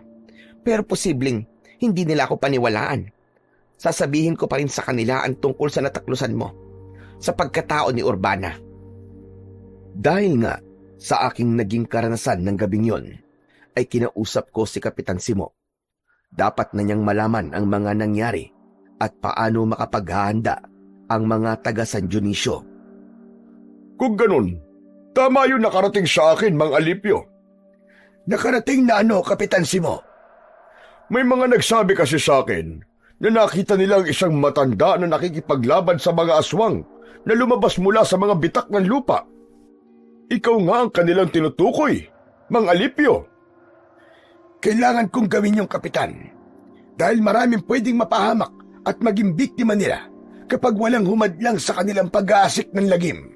Pero posibleng hindi nila ako paniwalaan. Sasabihin ko pa rin sa kanila ang tungkol sa nataklusan mo sa pagkatao ni Urbana. Dahil nga sa aking naging karanasan ng gabing yon, ay kinausap ko si Kapitan Simo. Dapat na niyang malaman ang mga nangyari at paano makapaghahanda ang mga taga San Dionisio. Kung ganun, tama yung nakarating sa akin, Mang Alipio. Nakarating na ano, Kapitan Simo? May mga nagsabi kasi sa akin na nakita nilang isang matanda na nakikipaglaban sa mga aswang na lumabas mula sa mga bitak ng lupa. Ikaw nga ang kanilang tinutukoy, Mang Alipio. Kailangan kong gawin yung Kapitan dahil maraming pwedeng mapahamak at maging biktima nila kapag walang humadlang sa kanilang pag-aasik ng lagim.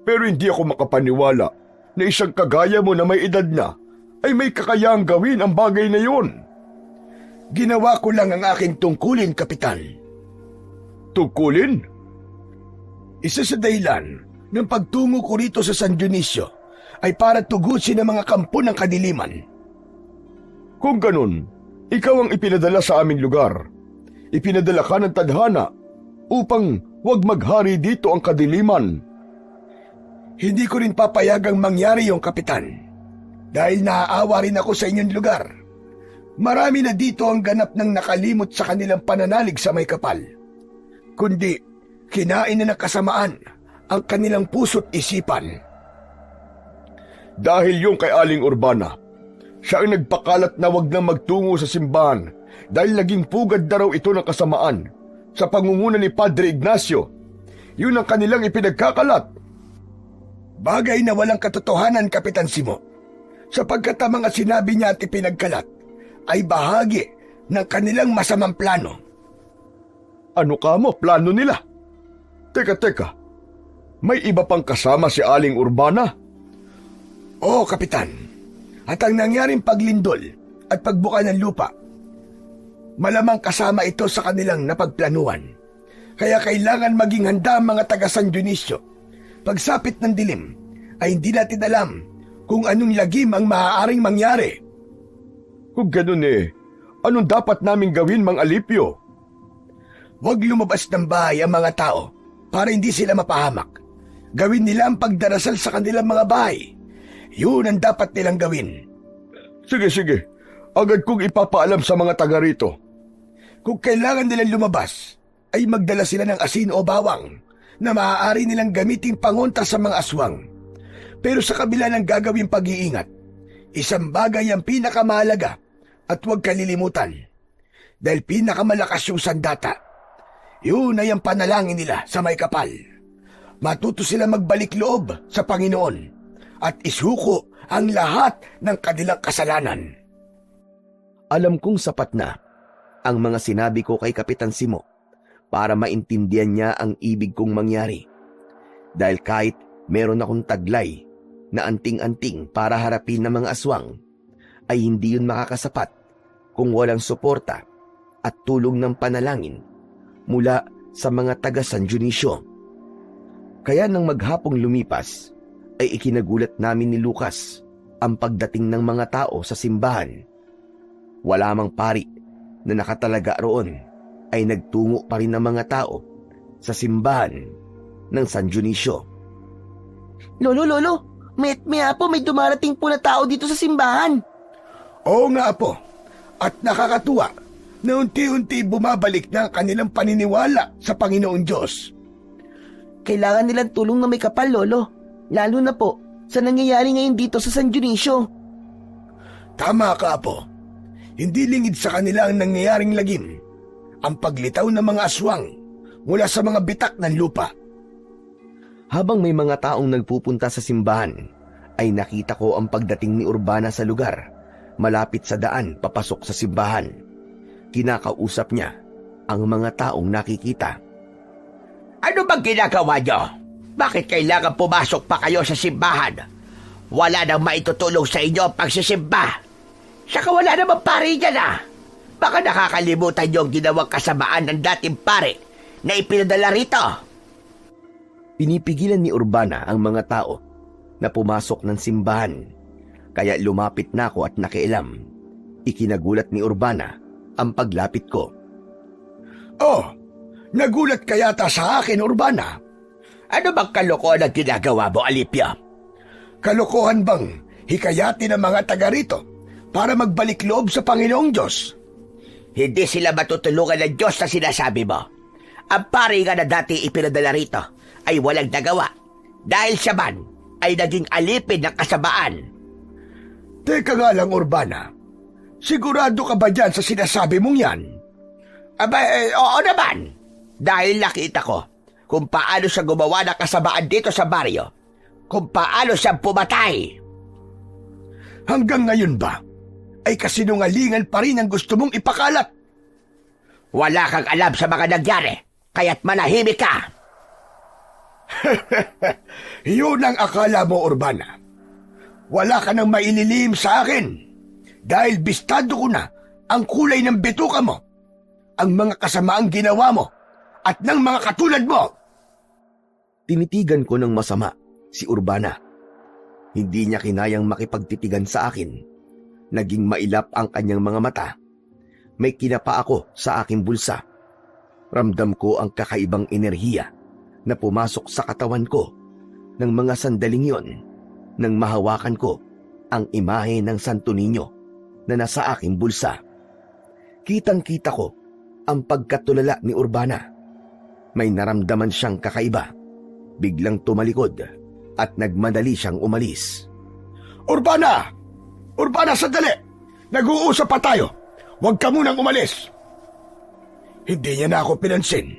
Pero hindi ako makapaniwala na isang kagaya mo na may edad na ay may kakayahang gawin ang bagay na yun. Ginawa ko lang ang aking tungkulin, Kapitan. Tungkulin? Isa sa dahilan ng pagtungo ko rito sa San Dionisio ay para tugusin ang mga kampo ng kadiliman. Kung ganun, ikaw ang ipinadala sa aming lugar. Ipinadala ka ng tadhana upang huwag maghari dito ang kadiliman. Hindi ko rin papayagang mangyari yung Kapitan. Dahil naaawa rin ako sa inyong lugar. Marami na dito ang ganap ng nakalimot sa kanilang pananalig sa may kapal. Kundi, kinain na ng kasamaan ang kanilang puso't isipan. Dahil yung kay Aling Urbana, siya ang nagpakalat na wag nang magtungo sa simbahan dahil naging pugad na raw ito ng kasamaan sa pangunguna ni Padre Ignacio. Yun ang kanilang ipinagkakalat. Bagay na walang katotohanan, Kapitan Simo, sapagkat ang mga sinabi niya at ipinagkalat ay bahagi ng kanilang masamang plano. Ano ka mo, plano nila? Teka, may iba pang kasama si Aling Urbana? Oo, Kapitan. At ang nangyaring paglindol at pagbuka ng lupa, malamang kasama ito sa kanilang napagplanuhan. Kaya kailangan maging handa ang mga taga San Dionisio. Pagsapit ng dilim, ay hindi natin alam kung anong lagim ang maaaring mangyari. Kung ganun anong dapat naming gawin, Mang Alipio? Huwag lumabas ng bahay ang mga tao para hindi sila mapahamak. Gawin nila ang pagdarasal sa kanilang mga bahay. Yun ang dapat nilang gawin. Sige. Agad kong ipapaalam sa mga taga rito. Kung kailangan nilang lumabas, ay magdala sila ng asin o bawang na maaari nilang gamiting pangontra sa mga aswang. Pero sa kabila ng gagawing pag-iingat, isang bagay ang pinakamahalaga at huwag kalilimutan. Dahil pinakamalakas yung sandata. Yun ay ang panalangin nila sa may kapal. Matuto sila magbalik loob sa Panginoon at isuko ang lahat ng kanilang kasalanan. Alam kong sapat na ang mga sinabi ko kay Kapitan Simo para maintindihan niya ang ibig kong mangyari. Dahil kahit meron akong taglay na anting-anting para harapin ng mga aswang, ay hindi yun makakasapat kung walang suporta at tulong ng panalangin mula sa mga taga San Dionisio. Kaya nang maghapong lumipas, ay ikinagulat namin ni Lucas ang pagdating ng mga tao sa simbahan. Wala mang pari na nakatalaga roon, ay nagtungo pa rin ng mga tao sa simbahan ng San Dionisio. Lolo, may dumarating po na tao dito sa simbahan. Oo nga po, at nakakatuwa na unti-unti bumabalik na ang kanilang paniniwala sa Panginoong Diyos. Kailangan nilang tulong na may kapal, Lolo. Lalo na po sa nangyayari ngayon dito sa San Dionisio. Tama ka, Apo. Hindi lingid sa kanila ang nangyayaring lagim, ang paglitaw ng mga aswang mula sa mga bitak ng lupa. Habang may mga taong nagpupunta sa simbahan, ay nakita ko ang pagdating ni Urbana sa lugar, malapit sa daan papasok sa simbahan. Kinakausap niya ang mga taong nakikita. Ano bang ginagawa niyo? Bakit kailangan pumasok pa kayo sa simbahan? Wala nang maitutulong sa inyo ang pagsisimba. Saka wala namang pare dyan Baka nakakalimutan niyo ang ginawang kasamaan ng dating pare na ipinadala rito. Pinipigilan ni Urbana ang mga tao na pumasok ng simbahan. Kaya lumapit na ako at nakialam. Ikinagulat ni Urbana ang paglapit ko. Oh, nagulat ka yata sa akin, Urbana. Ano bang kalokohan ang ginagawa mo, Alipio? Kalokohan bang hikayatin ng mga taga rito para magbalik loob sa Panginoong Diyos? Hindi sila matutulungan ng Diyos na sinasabi mo. Ang pari nga na dati ipinadala rito ay walang nagawa dahil siya man ay naging alipin ng kasamaan. Teka nga lang, Urbana. Sigurado ka ba dyan sa sinasabi mong yan? Oo naman. Dahil nakita ko kung paano siya gumawa ng kasamaan dito sa baryo. Kung paano siya pumatay. Hanggang ngayon ba, ay kasinungalingan pa rin ang gusto mong ipakalat? Wala kang alam sa mga nangyari, kaya't manahimik ka. Yun ang akala mo, Urbana. Wala ka nang maililim sa akin dahil bistado ko na ang kulay ng bituka mo, ang mga kasamaang ginawa mo, at ng mga katulad mo. Tinitigan ko ng masama si Urbana. Hindi niya kinayang makipagtitigan sa akin. Naging mailap ang kanyang mga mata. May kinapa ako sa aking bulsa. Ramdam ko ang kakaibang enerhiya na pumasok sa katawan ko ng mga sandaling yon nang mahawakan ko ang imahe ng Santo Niño na nasa aking bulsa. Kitang-kita ko ang pagkatulala ni Urbana. May naramdaman siyang kakaiba. Biglang tumalikod at nagmadali siyang umalis. Urbana! Urbana, sandali! Nag-uusap pa tayo. Huwag ka munang umalis. Hindi niya na ako pinansin.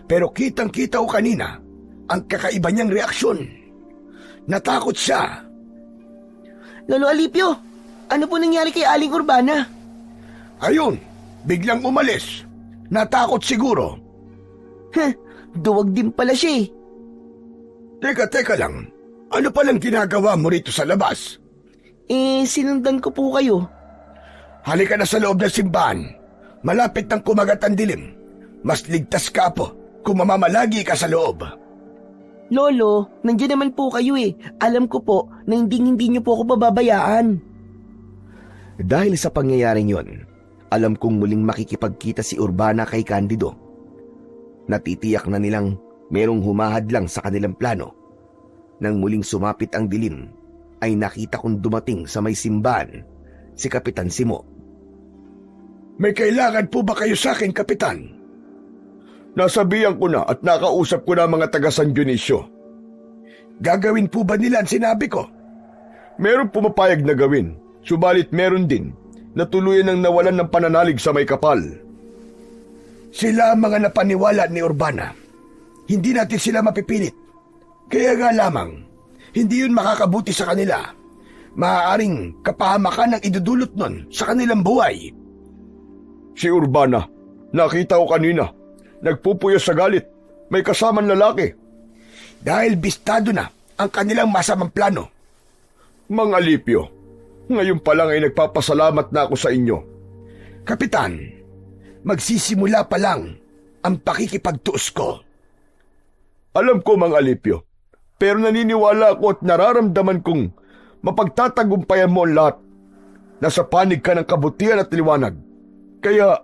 Pero kitang-kita ko kanina ang kakaiba niyang reaksyon. Natakot siya. Lolo Alipio, ano po nangyari kay Aling Urbana? Ayun, biglang umalis. Natakot siguro. Duwag din pala siya eh. Teka lang. Ano palang ginagawa mo rito sa labas? Sinundan ko po kayo. Halika na sa loob ng simbahan. Malapit nang kumagat ang dilim. Mas ligtas ka po kung mamamalagi ka sa loob. Lolo, nandiyan naman po kayo eh. Alam ko po na hindi niyo po ako pababayaan. Dahil sa pangyayaring yon, alam kong muling makikipagkita si Urbana kay Candido. Natitiyak na nilang merong humahadlang sa kanilang plano. Nang muling sumapit ang dilim, ay nakita kong dumating sa may simbahan si Kapitan Simo. May kailangan po ba kayo sa akin, Kapitan? Nasabihan ko na at nakausap ko na mga taga San Dionisio. Gagawin po ba nila ang sinabi ko? Meron pumapayag na gawin, subalit meron din na tuluyan ng nawalan ng pananalig sa may kapal. Sila ang mga napaniwala ni Urbana. Hindi natin sila mapipilit. Kaya nga lamang, hindi yun makakabuti sa kanila. Maaaring kapahamakan ang idudulot nun sa kanilang buhay. Si Urbana, nakita ko kanina, nagpupuyo sa galit, may kasamang lalaki. Dahil bistado na ang kanilang masamang plano. Mang Alipio, ngayon pa lang ay nagpapasalamat na ako sa inyo. Kapitan, magsisimula pa lang ang pakikipagtuos ko. Alam ko, Mang Alipio, pero naniniwala ako at nararamdaman kong mapagtatagumpayan mo ang lahat. Nasa panig ka ng kabutihan at liwanag, kaya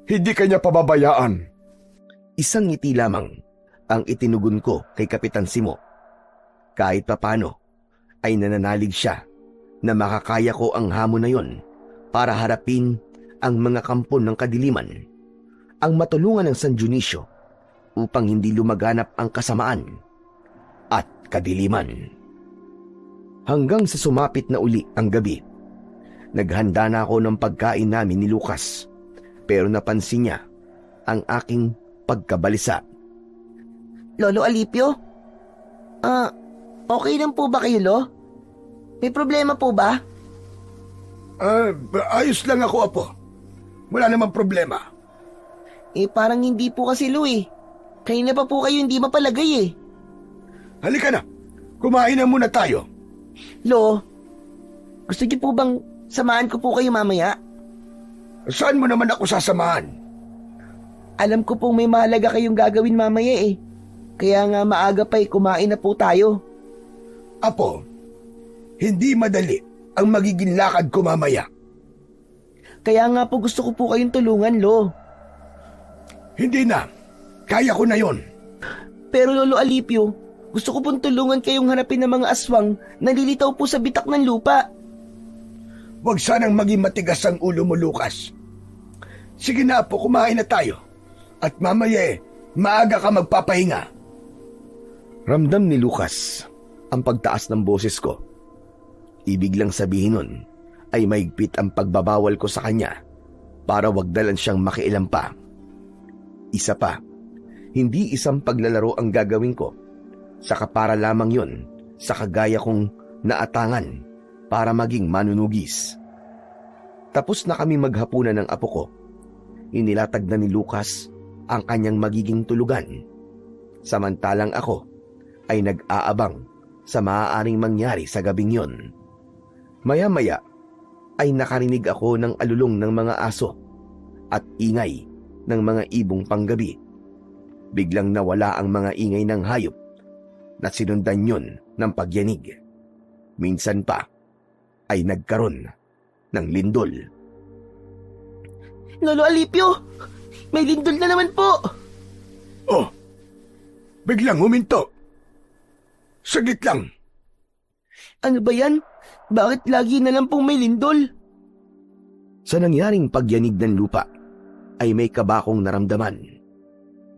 hindi kanya pababayaan. Isang ngiti lamang ang itinugon ko kay Kapitan Simo. Kahit papano ay nananalig siya na makakaya ko ang hamon na yon para harapin ang mga kampon ng kadiliman, ang matulungan ng San Dionisio upang hindi lumaganap ang kasamaan at kadiliman. Hanggang sa sumapit na uli ang gabi, naghanda na ako ng pagkain namin ni Lucas, pero napansin niya ang aking pagkabalisa. Lolo Alipio? Okay lang po ba kayo, Lo? May problema po ba? Ayos lang ako, Apo. Wala namang problema. Parang hindi po kasi, Lo eh. Kanina pa po kayo hindi mapalagay eh. Halika na, kumain na muna tayo. Lo, gusto niyo po bang samahan ko po kayo mamaya? Saan mo naman ako sasamahan? Alam ko pong may mahalaga kayong gagawin mamaya eh. Kaya nga maaga pa kumain na po tayo. Apo, hindi madali ang magiging lakad ko mamaya. Kaya nga po gusto ko po kayong tulungan, Lo. Hindi na, kaya ko na yon. Pero Lolo Alipio, gusto ko pong tulungan kayong harapin ng mga aswang na nililitaw po sa bitak ng lupa. Huwag sanang maging matigas ang ulo mo, Lucas. Sige na po, kumain na tayo. At mamaya maaga ka magpapahinga. Ramdam ni Lucas ang pagtaas ng boses ko. Ibig lang sabihin nun ay maigpit ang pagbabawal ko sa kanya para wag dalan siyang makialam pa. Isa pa, hindi isang paglalaro ang gagawin ko. Saka para lamang yon sa kagaya kong naatangan para maging manunugis. Tapos na kami maghapunan ng apo ko. Inilatag na ni Lucas ang kanyang magiging tulugan. Samantalang ako ay nag-aabang sa maaaring mangyari sa gabing yon. Maya-maya ay nakarinig ako ng alulong ng mga aso at ingay ng mga ibong panggabi. Biglang nawala ang mga ingay ng hayop na sinundan yun ng pagyanig. Minsan pa ay nagkaroon ng lindol. Lolo Alipio, may lindol na naman po. Oh, biglang huminto. Saglit lang. Ano ba yan? Bakit lagi na lang pong may lindol? Sa nangyaring pagyanig ng lupa, ay may kabakong naramdaman.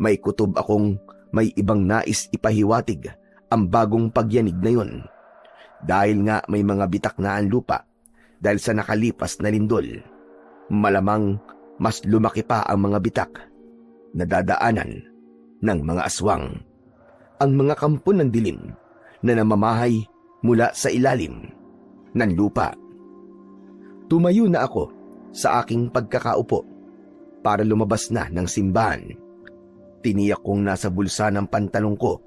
May kutob akong may ibang nais ipahiwatig ang bagong pagyanig na yun. Dahil nga may mga bitak na ang lupa dahil sa nakalipas na lindol. Malamang mas lumaki pa ang mga bitak na dadaanan ng mga aswang. Ang mga kampo ng dilim na namamahay mula sa ilalim ng lupa. Tumayo na ako sa aking pagkakaupo para lumabas na ng simbahan. Tiniyak kong nasa bulsa ng pantalong ko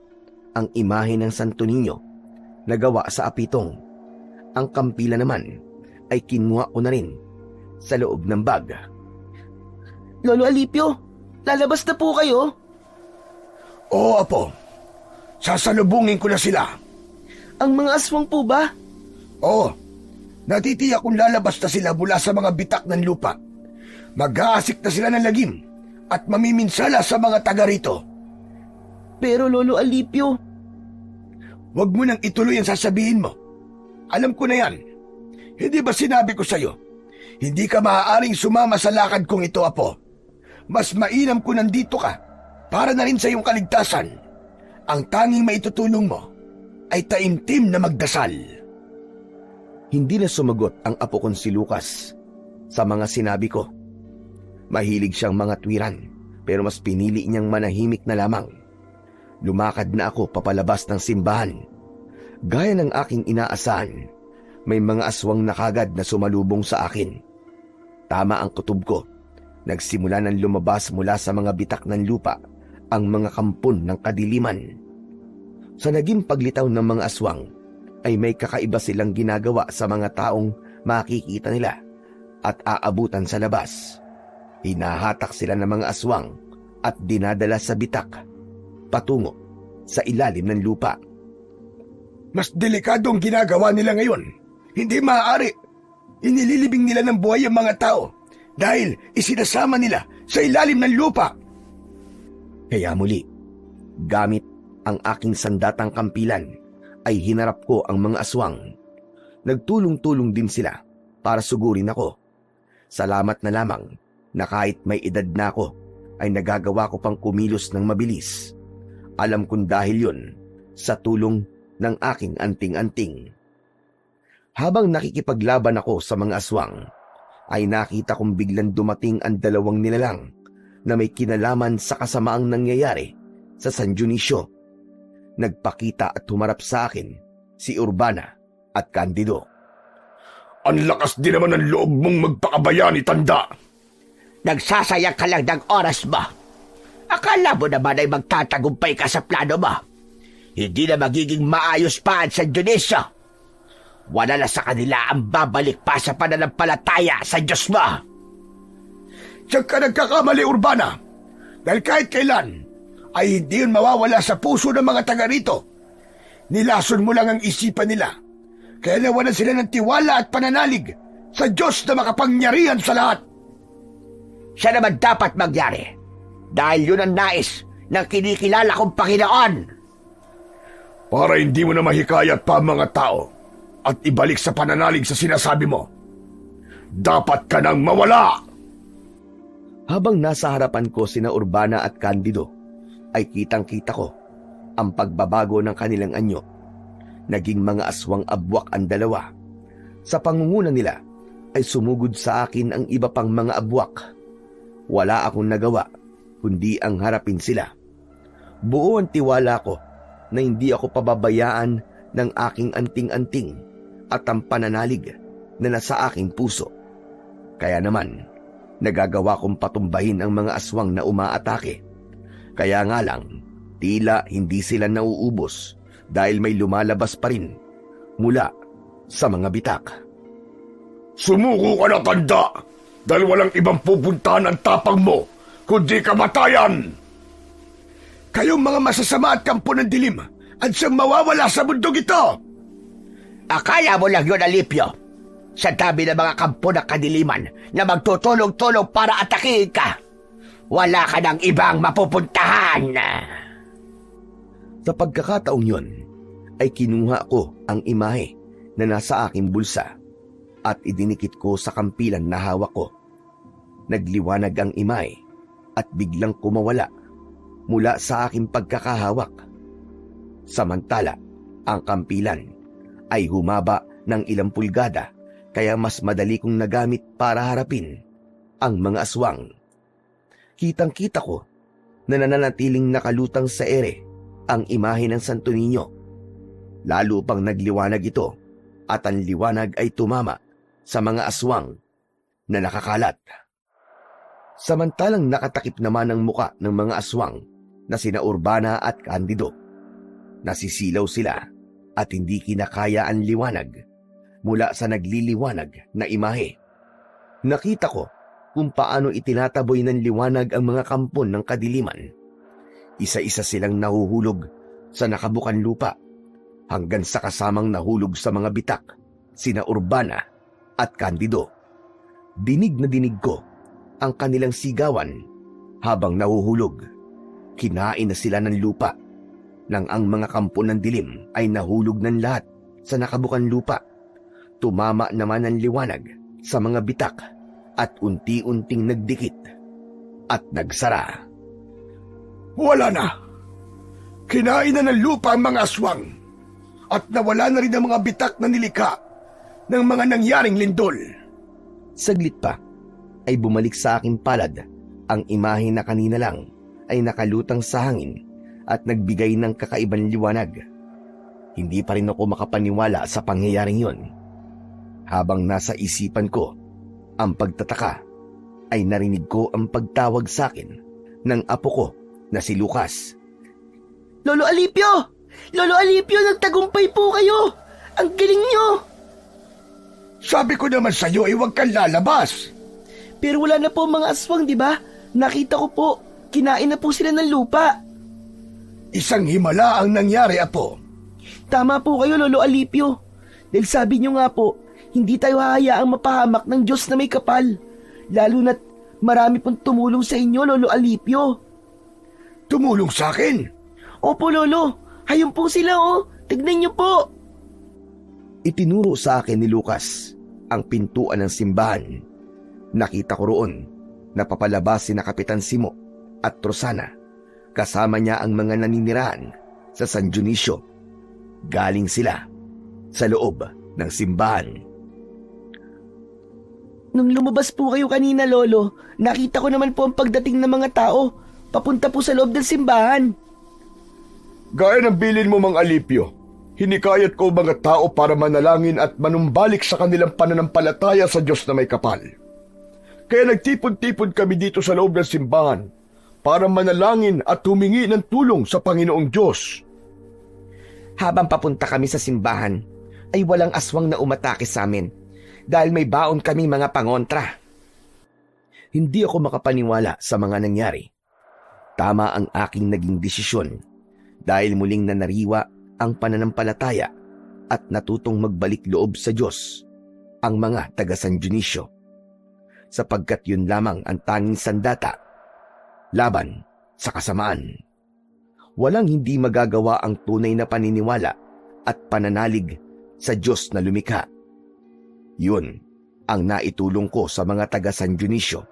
ang imahe ng Santo Niño na gawa sa apitong. Ang kampila naman ay kinuha ko na rin sa loob ng bag. Lolo Alipio, lalabas na po kayo? Oo, Apo. Sasalubungin ko na sila. Ang mga aswang po ba? Oo. Natitiyak kung lalabas na sila mula sa mga bitak ng lupa. Mag-aasik na sila ng lagim at mamiminsala sa mga taga rito. Pero Lolo Alipio, Huwag mo nang ituloy ang sasabihin mo. Alam ko na yan. Hindi ba sinabi ko sa'yo? Hindi ka maaaring sumama sa lakad kong ito, Apo. Mas mainam ko nandito ka para na rin sa iyong kaligtasan. Ang tanging maitutulong mo ay taimtim na magdasal. Hindi na sumagot ang apo kong si Lucas sa mga sinabi ko. Mahilig siyang mga tuwiran pero mas pinili niyang manahimik na lamang. Lumakad na ako papalabas ng simbahan. Gaya ng aking inaasahan, may mga aswang na kagad na sumalubong sa akin. Tama ang kutob ko. Nagsimula ng lumabas mula sa mga bitak ng lupa ang mga kampon ng kadiliman. Sa naging paglitaw ng mga aswang, ay may kakaiba silang ginagawa sa mga taong makikita nila at aabutan sa labas. Hinahatak sila ng mga aswang at dinadala sa bitak patungo sa ilalim ng lupa. Mas delikadong ginagawa nila ngayon. Hindi maaari. Inililibing nila ng buhay ang mga tao dahil isinasama nila sa ilalim ng lupa. Kaya muli, gamit ang aking sandatang kampilan, ay hinarap ko ang mga aswang. Nagtulong-tulong din sila para sugurin ako. Salamat na lamang na kahit may edad na ako, ay nagagawa ko pang kumilos ng mabilis. Alam kong dahil yun sa tulong ng aking anting-anting. Habang nakikipaglaban ako sa mga aswang, ay nakita kong biglang dumating ang dalawang nilalang na may kinalaman sa kasamaang nangyayari sa San Dionisio. Nagpakita at humarap sa akin si Urbana at Candido. Ang lakas din naman ng loob mong magpakabayani, tanda. Nagsasayang ka lang ng oras ba? Akala mo naman ay magtatagumpay ka sa plano mo. Hindi na magiging maayos pa ang San Dionisio. Wala na sa kanila ang babalik pa sa pananampalataya sa Diyos mo. Diyan ka nagkakamali, Urbana. Dahil kahit kailan, ay hindi yun mawawala sa puso ng mga taga rito. Nilason mo lang ang isipan nila. Kaya nawalan sila ng tiwala at pananalig sa Diyos na makapangyarihan sa lahat. Siya naman dapat magyari. Dahil yun ang nais ng kinikilala kong Panginoon. Para hindi mo na mahikayat pa ang mga tao at ibalik sa pananalig sa sinasabi mo. Dapat ka nang mawala! Habang nasa harapan ko sina Urbana at Candido, ay kitang-kita ko ang pagbabago ng kanilang anyo. Naging mga aswang abwak ang dalawa. Sa pangunguna nila ay sumugod sa akin ang iba pang mga abwak. Wala akong nagawa kundi ang harapin sila. Buo ang tiwala ko na hindi ako pababayaan ng aking anting-anting at ang pananalig na nasa aking puso. Kaya naman, nagagawa kong patumbahin ang mga aswang na umaatake. Kaya nga lang, tila hindi sila nauubos dahil may lumalabas pa rin mula sa mga bitak. Sumuko ka na, tanda! Dahil walang ibang pupuntahan ang tapang mo, kundi kamatayan! Kayong mga masasama at kampo ng dilim at siyang mawawala sa mundong ito. Akala mo lang yun, Alipio. Sa dami ng mga kampo ng kadiliman na magtutulong-tulong para atakihin ka, wala ka ng ibang mapupuntahan. Sa pagkakataong yun, ay kinuha ko ang imahe na nasa aking bulsa at idinikit ko sa kampilan na hawak ko. Nagliwanag ang imahe at biglang kumawala mula sa aking pagkakahawak. Samantala, ang kampilan ay humaba ng ilang pulgada kaya mas madali kong nagamit para harapin ang mga aswang. Kitang-kita ko na nananatiling nakalutang sa ere ang imahe ng Santo Niño. Lalo pang nagliwanag ito at ang liwanag ay tumama sa mga aswang na nakakalat. Samantalang nakatakip naman ang muka ng mga aswang na sina Urbana at Candido. Nasisilaw sila at hindi kinakaya ang liwanag mula sa nagliliwanag na imahe. Nakita ko kung paano itinataboy ng liwanag ang mga kampon ng kadiliman. Isa-isa silang nahuhulog sa nakabukan lupa hanggang sa kasamang nahulog sa mga bitak sina Urbana at Candido. Dinig na dinig ko ang kanilang sigawan habang nahuhulog. Kinain na sila ng lupa nang ang mga kampon ng dilim ay nahulog ng lahat sa nakabukan lupa. Tumama naman ang liwanag sa mga bitak at unti-unting nagdikit at nagsara. Wala na. Kinain na ng lupa ang mga aswang at nawala na rin ang mga bitak na nilikha ng mga nangyaring lindol. Saglit pa ay bumalik sa aking palad ang imahe na kanina lang ay nakalutang sa hangin at nagbigay ng kakaibang liwanag. Hindi pa rin ako makapaniwala sa pangyayaring yon. Habang nasa isipan ko ang pagtataka, ay narinig ko ang pagtawag sa akin ng apo ko na si Lucas. Lolo Alipio! Lolo Alipio, nagtagumpay po kayo! Ang galing nyo! Sabi ko naman sa'yo, huwag kang lalabas. Pero wala na po ang mga aswang, di ba? Nakita ko po, kinain na po sila ng lupa. Isang himala ang nangyari, apo. Tama po kayo, Lolo Alipio. Dahil sabi nyo nga po, hindi tayo hahayaang mapahamak ng Diyos na may kapal. Lalo na't marami pong tumulong sa inyo, Lolo Alipio. Tumulong sa akin? Opo, Lolo. Hayun po sila, oh. Tignan nyo po. Itinuro sa akin ni Lucas ang pintuan ng simbahan. Nakita ko roon na papalabas sina Kapitan Simo at Rosana. Kasama niya ang mga naninirahan sa San Dionisio. Galing sila sa loob ng simbahan. Nung lumabas po kayo kanina, Lolo, nakita ko naman po ang pagdating ng mga tao. Papunta po sa loob ng simbahan. Gaya ng bilin mo, Mang Alipio, hinikayat ko mga tao para manalangin at manumbalik sa kanilang pananampalataya sa Diyos na may kapal. Kaya nagtipon-tipon kami dito sa loob ng simbahan para manalangin at humingi ng tulong sa Panginoong Diyos. Habang papunta kami sa simbahan, ay walang aswang na umatake sa amin dahil may baon kaming mga pangontra. Hindi ako makapaniwala sa mga nangyari. Tama ang aking naging desisyon dahil muling nanariwa ang pananampalataya at natutong magbalik loob sa Diyos ang mga taga San Dionisio. Sapagkat yun lamang ang tanging sandata laban sa kasamaan. Walang hindi magagawa ang tunay na paniniwala at pananalig sa Diyos na lumikha. Yun ang naitulong ko sa mga taga San Dionisio,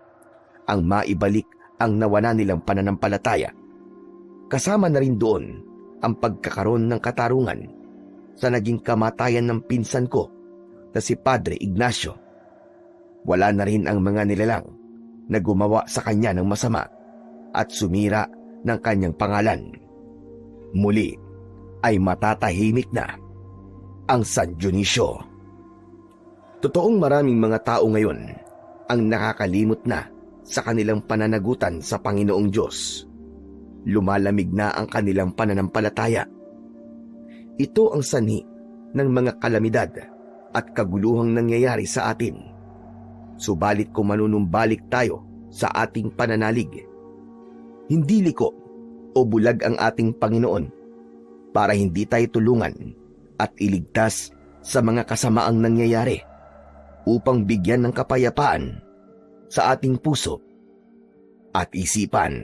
ang maibalik ang nawala nilang pananampalataya. Kasama na rin doon ang pagkakaroon ng katarungan sa naging kamatayan ng pinsan ko na si Padre Ignacio. Wala na rin ang mga nilalang na gumawa sa kanya ng masama at sumira ng kanyang pangalan. Muli ay matatahimik na ang San Dionisio. Totoong maraming mga tao ngayon ang nakakalimot na sa kanilang pananagutan sa Panginoong Diyos. Lumalamig na ang kanilang pananampalataya. Ito ang sanhi ng mga kalamidad at kaguluhang nangyayari sa atin. Subalit kung manunumbalik tayo sa ating pananalig, hindi liko o bulag ang ating Panginoon para hindi tayo tulungan at iligtas sa mga kasamaang nangyayari upang bigyan ng kapayapaan sa ating puso at isipan.